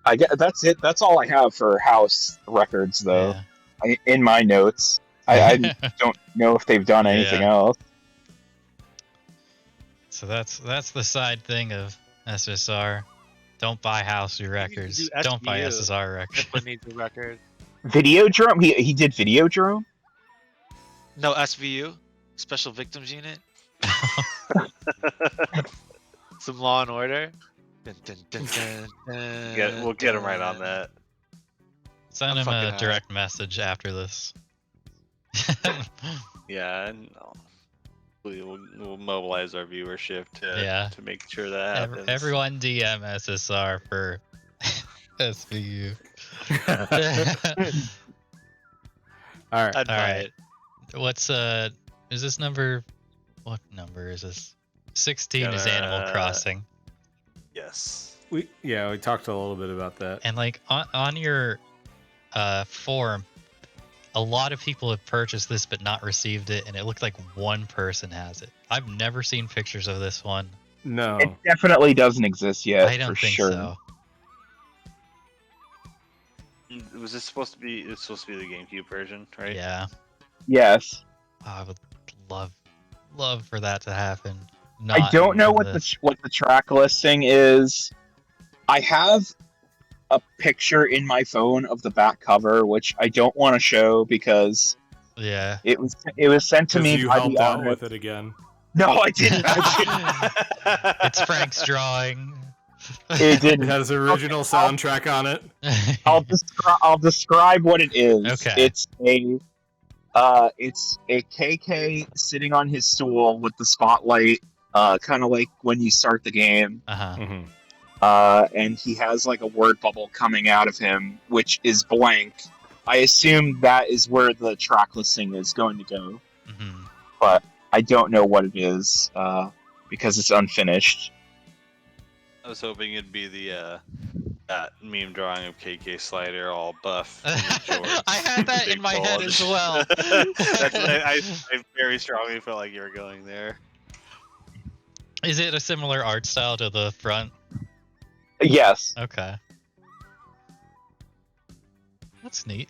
I get that's it. That's all I have for house records, though. In my notes, I don't know if they've done anything Yeah. else. So that's the side thing of SSR. Don't buy house records. do Don't buy SVU. SSR records. What needs a record? Videodrome. He did Videodrome. No SVU, Special Victims Unit. Some Law and Order. Dun, dun, dun, dun, dun, We'll get him right on dun. that. Send I'm him fucking a high. direct message after this. Yeah, and we'll mobilize our viewership Yeah. to make sure that happens. Everyone DM SSR for SVU. All right. I'd buy Alright. it. What's is this number? What number is this? 16 is Animal Gonna- Crossing. Yes. We talked a little bit about that. And like on your forum, a lot of people have purchased this but not received it, and it looks like one person has it. I've never seen pictures of this one. No. It definitely doesn't exist yet. I don't for think sure. so. Was this supposed to be? It's supposed to be the GameCube version, right? Yeah. Yes. I would love for that to happen. I don't know what this. what the track listing is. I have a picture in my phone of the back cover, which I don't want to show because Yeah. it was sent to Because me you by helped the out owner. with it again. No, I didn't. I It's Frank's drawing. didn't. It It didn't. has original soundtrack on it. I'll describe what it is. Okay. It's a KK sitting on his stool with the spotlight, kind of like when you start the game. Uh-huh. Mm-hmm. And he has like a word bubble coming out of him, which is blank. I assume that is where the track listing is going to go, Hmm. but I don't know what it is because it's unfinished. I was hoping it'd be the that meme drawing of KK Slider all buff. in the shorts, I had that big in my head bulge. as well. That's what I very strongly felt like you were going there. Is it a similar art style to the front? Yes. Okay. That's neat.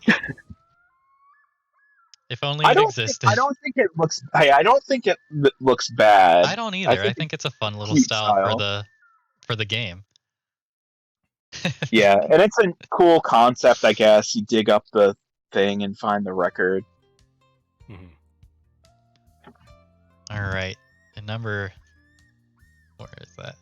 If only it existed. I don't think it looks. I don't think it looks bad. I don't either. I think it's a fun little cute style for the game. Yeah, and it's a cool concept, I guess. You dig up the thing and find the record. Mm-hmm. All right. And where is that?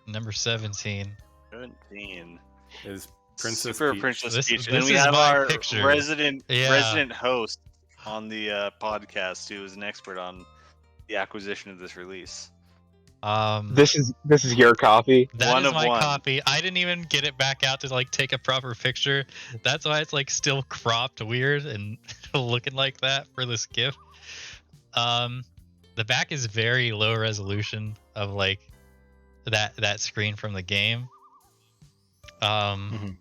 Number 17. 17 Is Princess Super Peach. Princess This- Peach, this and we is have my our picture. resident Yeah. host on the podcast who is an expert on the acquisition of this release. This is your copy. That One is of my one. copy. I didn't even get it back out to like take a proper picture. That's why it's like still cropped weird and looking like that for this GIF. The back is very low resolution of like that screen from the game. The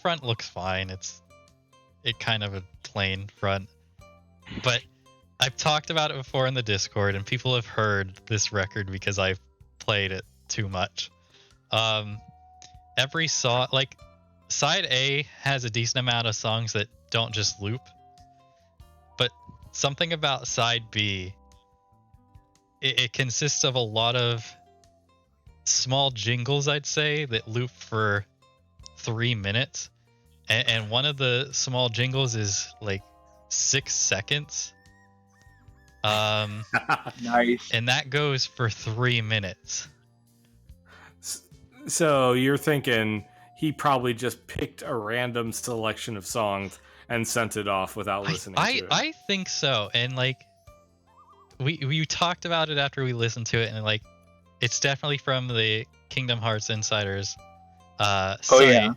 front looks fine. It kind of a plain front, but I've talked about it before in the Discord, and people have heard this record because I've played it too much. Every song, like side A, has a decent amount of songs that don't just loop, but something about side B, it consists of a lot of small jingles, I'd say, that loop for 3 minutes, and one of the small jingles is like 6 seconds. Nice. And that goes for 3 minutes. So you're thinking he probably just picked a random selection of songs and sent it off without listening to it. I think so. And like we talked about it after we listened to it, and like, it's definitely from the Kingdom Hearts Insiders site, yeah.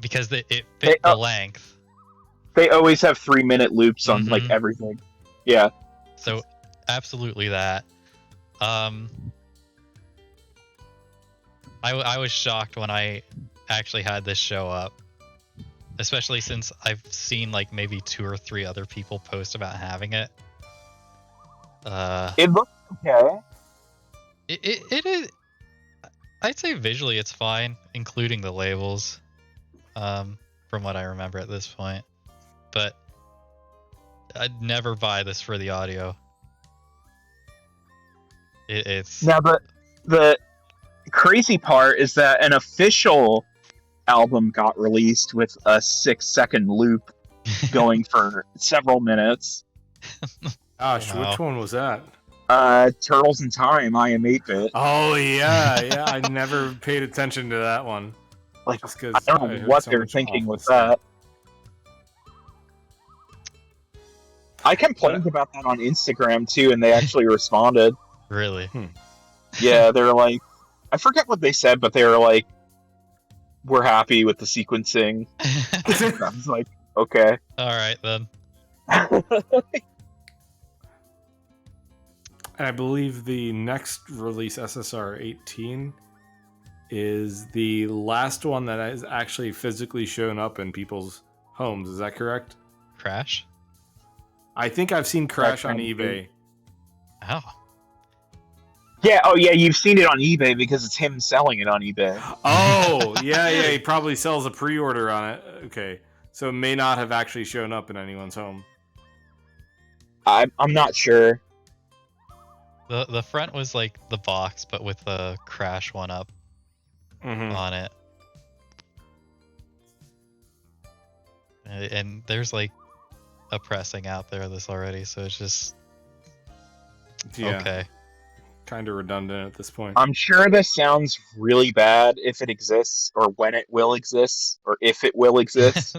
because it fit They- the length. They always have 3-minute loops on like Mhm. everything. Yeah. So absolutely that. I was shocked when I actually had this show up, especially since I've seen like maybe 2 or 3 other people post about having it. It looks okay. It is. I'd say visually it's fine, including the labels, from what I remember at this point. But I'd never buy this for the audio. It's Now the crazy part is that an official album got released with a 6-second loop going for several minutes. Gosh, Wow. which one was that? Turtles in Time, I Am 8-Bit. Oh yeah. I never paid attention to that one. Like, Just 'cause I don't know heard what so they're much thinking awful with stuff. that. I complained about that on Instagram too, and they actually responded. really. Yeah, they're like, I forget what they said, but they were like, "We're happy with the sequencing." I was like, okay. All right then. And I believe the next release, SSR 18, is the last one that has actually physically shown up in people's homes. Is that correct? Crash. I think I've seen Crash on Bandicoot. eBay. Oh. Yeah, oh yeah, you've seen it on eBay because it's him selling it on eBay. Oh, yeah, he probably sells a pre-order on it. Okay, so it may not have actually shown up in anyone's home. I'm not sure. The front was like the box, but with the Crash one up Mm-hmm. on it. And there's like a pressing out there of this already, so it's just Yeah, okay. kind of redundant at this point. I'm sure this sounds really bad if it exists, or when it will exist, or if it will exist,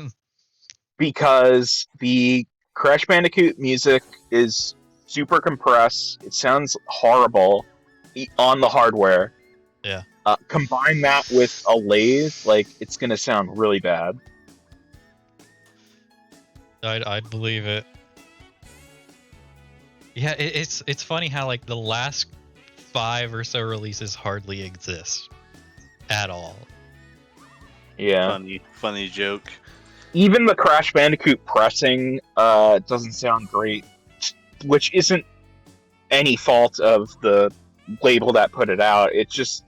because the Crash Bandicoot music is super compressed. It sounds horrible on the hardware. Yeah. Combine that with a lathe, like, it's gonna sound really bad. I'd believe it. Yeah, it's funny how like the last 5 or so releases hardly exist at all. Yeah. Funny joke. Even the Crash Bandicoot pressing doesn't sound great, which isn't any fault of the label that put it out. It just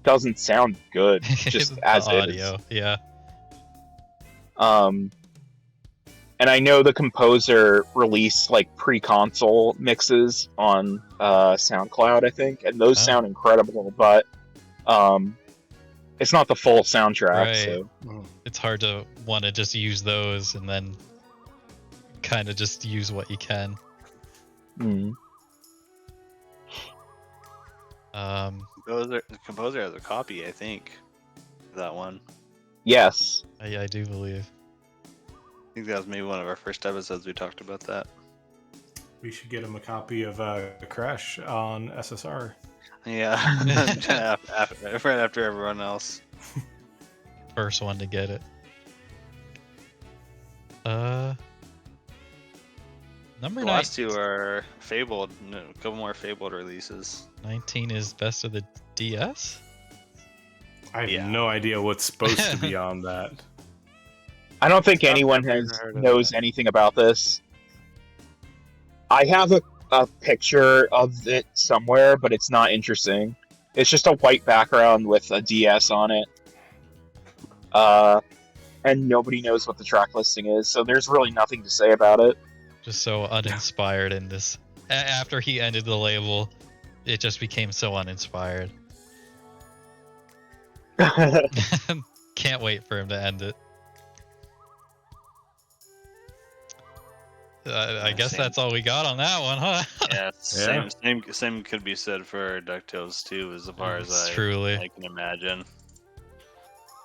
doesn't sound good, just The as audio, is. yeah. And I know the composer released like pre-console mixes on SoundCloud, I think, and those Oh. sound incredible, but it's not the full soundtrack. Right. So It's hard to want to just use those and then kind of just use what you can. The composer has a copy, I think. of that one. yes, I do believe. I think that was maybe one of our first episodes we talked about that. We should get him a copy of Crash on SSR. Yeah, right after everyone else. First one to get it. Number The 9. last two are Fabled. No, a couple more Fabled releases. 19 is Best of the DS? I have Yeah. no idea what's supposed to be on that. I don't think I've anyone never heard of knows that. anything about this. I have a picture of it somewhere, but it's not interesting. It's just a white background with a DS on it. And nobody knows what the track listing is, so there's really nothing to say about it. Just so uninspired in this. After he ended the label, it just became so uninspired. Can't wait for him to end it. I guess Same. that's all we got on that one, huh? Yeah, Yeah. same could be said for DuckTales 2, as far as Truly. I can imagine.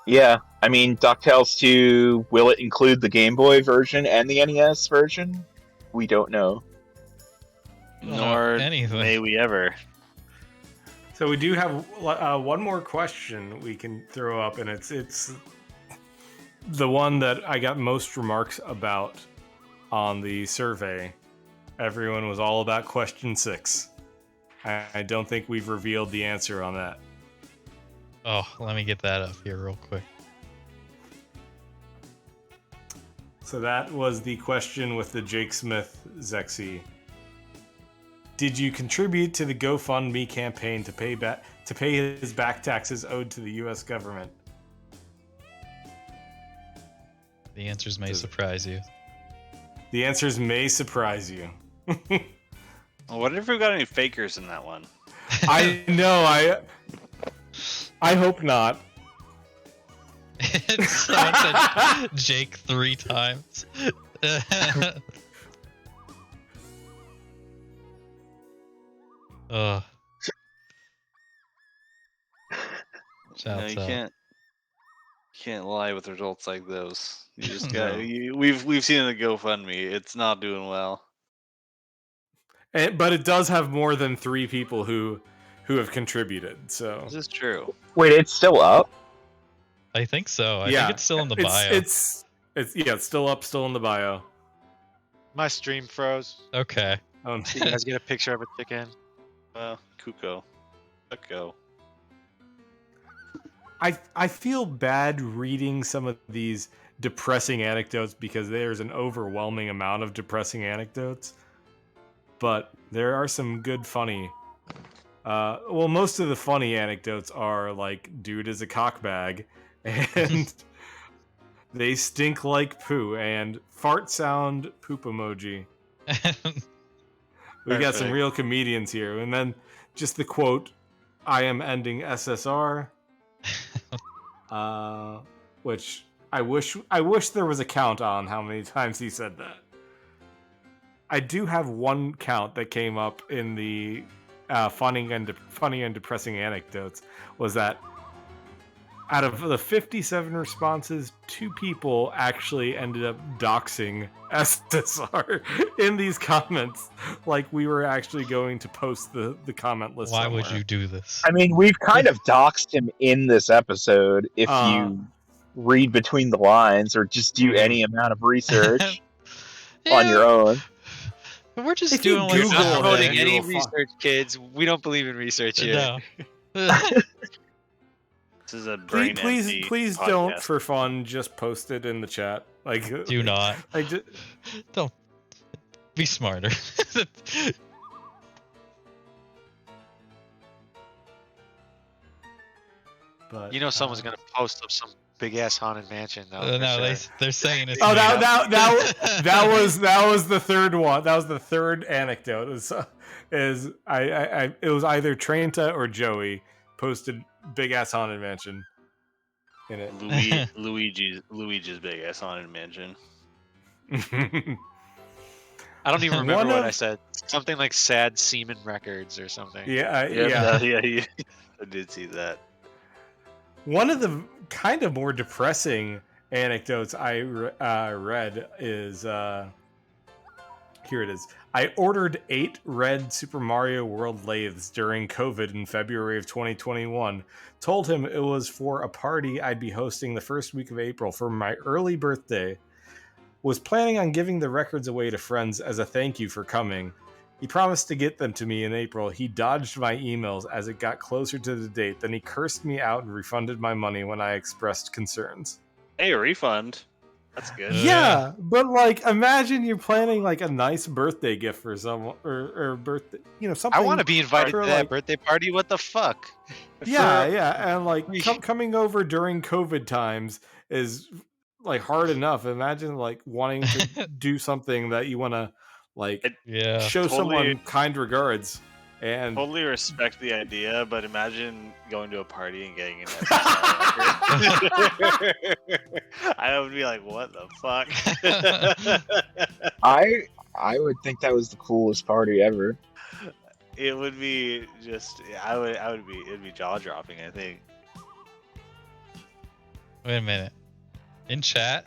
Yeah, I mean, DuckTales 2, will it include the Game Boy version and the NES version? We don't know. Nor anything. may we ever. So we do have one more question we can throw up, and it's the one that I got most remarks about on the survey. Everyone was all about question 6. I don't think we've revealed the answer on that. Oh, let me get that up here real quick. So that was the question with the Jake Smith Zexy. Did you contribute to the GoFundMe campaign to pay his back taxes owed to the U.S. government? The answers may surprise you. The answers may surprise you. Well, what if we got any fakers in that one? I know. I hope not. Someone said Jake 3 times. Oh. Shouts You out. can't lie with results like those. You just got. We've seen the GoFundMe. It's not doing well. But it does have more than 3 people who have contributed. So This is true. Wait, it's still up? I think so. I think it's still in the bio. It's still up, still in the bio. My stream froze. Okay. So you guys get a picture of a chicken. Kuko. Let go. I feel bad reading some of these depressing anecdotes because there's an overwhelming amount of depressing anecdotes. But there are some good funny. Well, most of the funny anecdotes are like, dude is a cockbag, and they stink like poo, and fart sound poop emoji. We got some Perfect. real comedians here, and then just the quote, "I am ending SSR," which I wish there was a count on how many times he said that. I do have one count that came up in the funny and depressing anecdotes, was that out of the 57 responses, 2 people actually ended up doxing SSR in these comments, like we were actually going to post the comment list Why somewhere. would you do this? I mean, we've kind of doxed him in this episode if you read between the lines or just do any amount of research on your own. We're just If you doing Google what's Not it, promoting you any will research, kids. We don't believe in research here. No. This is a brain empty Please podcast. don't, for fun, just post it in the chat. Like, Do not. Like, just, Don't be smarter. but You know someone's gonna post up some big ass haunted mansion though. for No, sure. they're saying it's. Oh, made up. that was the third one. That was the third anecdote. It was either Trenta or Joey posted big ass haunted mansion in it. Luigi's big ass haunted mansion. I don't even remember One what of- I said. Something like sad semen records or something. yeah. Yeah. I did see that. One of the kind of more depressing anecdotes I read is here it is. I ordered 8 red Super Mario World lathes during COVID in February of 2021. Told him it was for a party I'd be hosting the first week of April for my early birthday. Was planning on giving the records away to friends as a thank you for coming. He promised to get them to me in April. He dodged my emails as it got closer to the date. Then he cursed me out and refunded my money when I expressed concerns. Hey, a refund. That's good. Yeah, but like, imagine you're planning like a nice birthday gift for someone, or birthday, something. I want to be invited for, to that like- birthday party. What the fuck? Yeah, and like coming over during COVID times is like hard enough. Imagine like wanting to do something that you want to like Yeah. show Totally. someone kind regards, and Totally respect the idea, but imagine going to a party and getting an SSR record. I would be like, what the fuck? I would think that was the coolest party ever. It would be just, it'd be jaw dropping, I think. Wait a minute. In chat?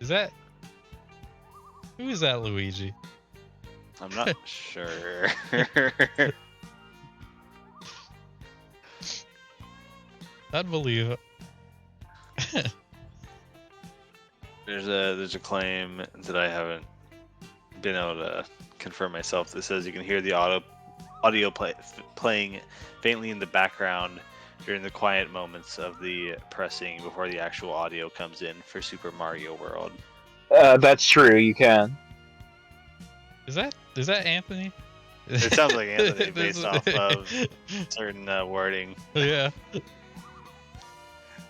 Who is that Luigi? I'm not sure. I'd believe it. There's a claim that I haven't been able to confirm myself that says you can hear the audio playing faintly in the background during the quiet moments of the pressing before the actual audio comes in for Super Mario World. That's true. You can. Is that Anthony? It sounds like Anthony based off of certain wording. Yeah.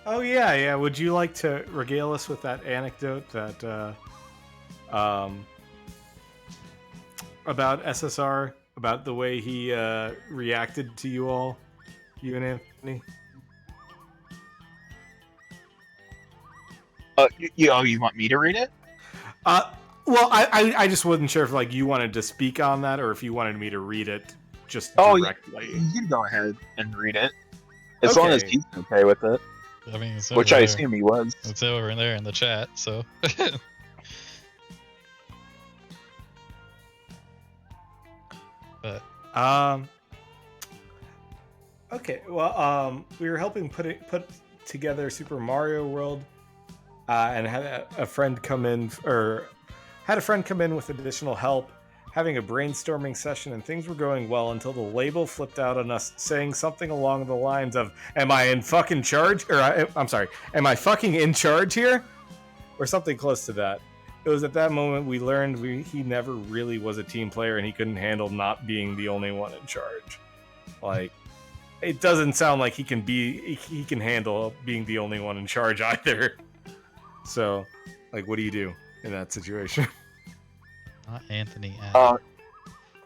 Oh yeah. Would you like to regale us with that anecdote that about SSR, about the way he reacted to you all, you and Anthony? You want me to read it? Well, I just wasn't sure if like you wanted to speak on that or if you wanted me to read it just Oh, directly. You can go ahead and read it, as long as he's okay with it. I mean, it's Which over I there. assume he was. It's over there in the chat, so. But Okay, well, we were helping put together Super Mario World, and had a friend come in, or had a friend come in with additional help, having a brainstorming session, and things were going well until the label flipped out on us, saying something along the lines of, "Am I in fucking charge?" Or I'm sorry, "Am I fucking in charge here?" Or something close to that. It was at that moment we learned he never really was a team player, and he couldn't handle not being the only one in charge. Like, it doesn't sound like he can handle being the only one in charge either. So, like, what do you do in that situation? not Anthony.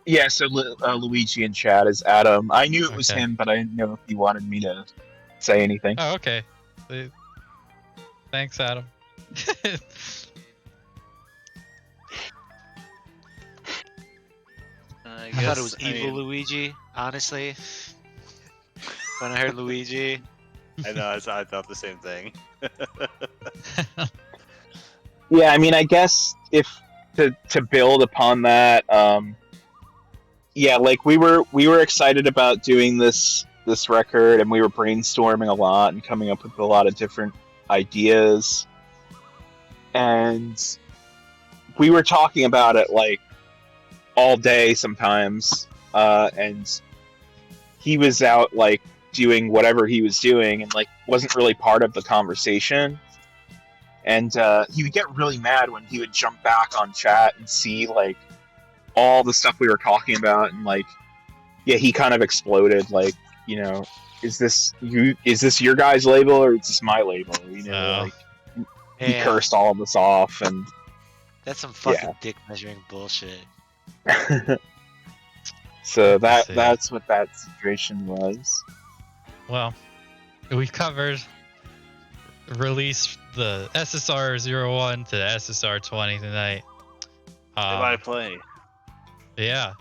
Yeah, so Luigi in chat is Adam. I knew it was Okay. him, but I didn't know if he wanted me to say anything. Oh, okay. Thanks, Adam. I thought it was evil Luigi, honestly. When I heard Luigi. I know, I thought the same thing. Yeah, I mean, I guess if to build upon that, yeah, like we were excited about doing this record, and we were brainstorming a lot and coming up with a lot of different ideas, and we were talking about it like all day sometimes, and he was out like doing whatever he was doing and like wasn't really part of the conversation. And he would get really mad when he would jump back on chat and see like all the stuff we were talking about, and like, yeah, he kind of exploded. Like, you know, is this your guys' label or is this my label? You know, like he cursed all of us off, and that's some fucking dick measuring bullshit. So that's what that situation was. Well, we covered release the SSR-01 to the SSR-20 tonight. Goodbye, play. Yeah,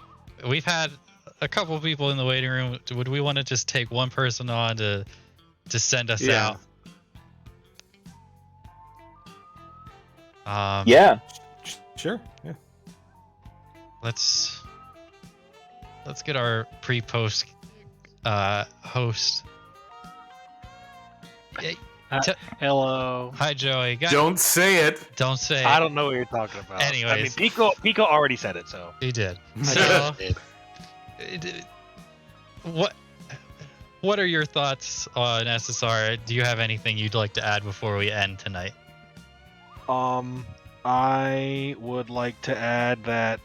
we've had a couple people in the waiting room. Would we want to just take one person on to send us out? Yeah. Sure. Yeah. Let's get our pre-post host. Hey, Hello. Hi, Joey. Don't say it. Don't say it. I don't know what you're talking about. Anyways. I mean, Pico already said it, so. He did. So, what are your thoughts on SSR? Do you have anything you'd like to add before we end tonight? I would like to add that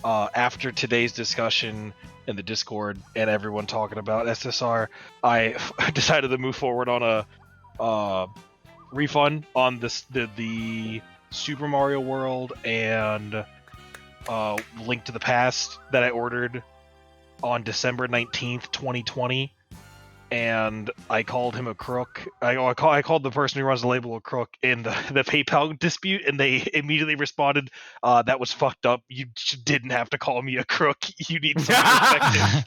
after today's discussion in the Discord and everyone talking about SSR, I decided to move forward on a refund on the Super Mario World and Link to the Past that I ordered on December 19th, 2020. And I called him a crook. I called the person who runs the label a crook in the PayPal dispute, and they immediately responded, "That was fucked up. You didn't have to call me a crook. You need some perspective."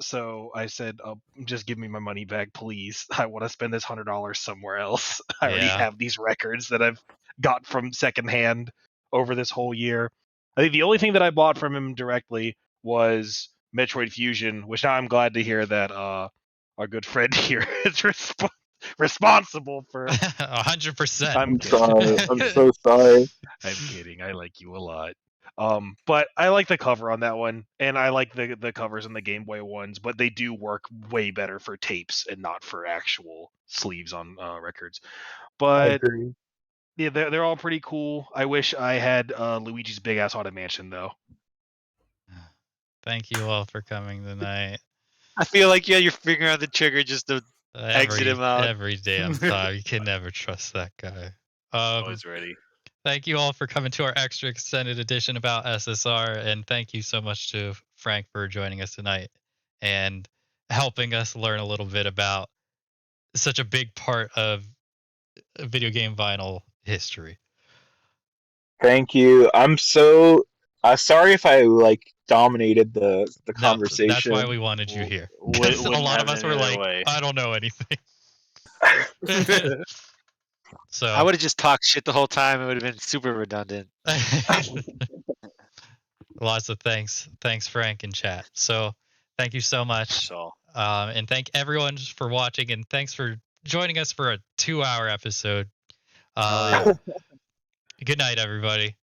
So I said, "Just give me my money back, please. I want to spend this $100 somewhere else. I already have these records that I've got from secondhand over this whole year. I think the only thing that I bought from him directly was Metroid Fusion, which now I'm glad to hear that our good friend here is responsible for. 100%. I'm sorry. I'm so sorry. I'm kidding. I like you a lot. But I like the cover on that one, and I like the covers on the Game Boy ones, but they do work way better for tapes and not for actual sleeves on records. I But agree. yeah, they're all pretty cool. I wish I had Luigi's Big Ass Haunted Mansion though. Thank you all for coming tonight. I feel like you had your finger on the trigger just to exit him out. Every damn time. You can never trust that guy. Always ready. Thank you all for coming to our extra extended edition about SSR, and thank you so much to Frank for joining us tonight and helping us learn a little bit about such a big part of video game vinyl history. Thank you. I'm so sorry if I dominated the conversation. That's why we wanted you here. Wouldn't A lot of have us it were any like, way. I don't know anything. So I would have just talked shit the whole time. It would have been super redundant. lots of thanks, Frank in chat. So thank you so much, So and thank everyone for watching, and thanks for joining us for a 2-hour episode. yeah. Good night, everybody.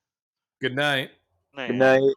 Good night. Good night.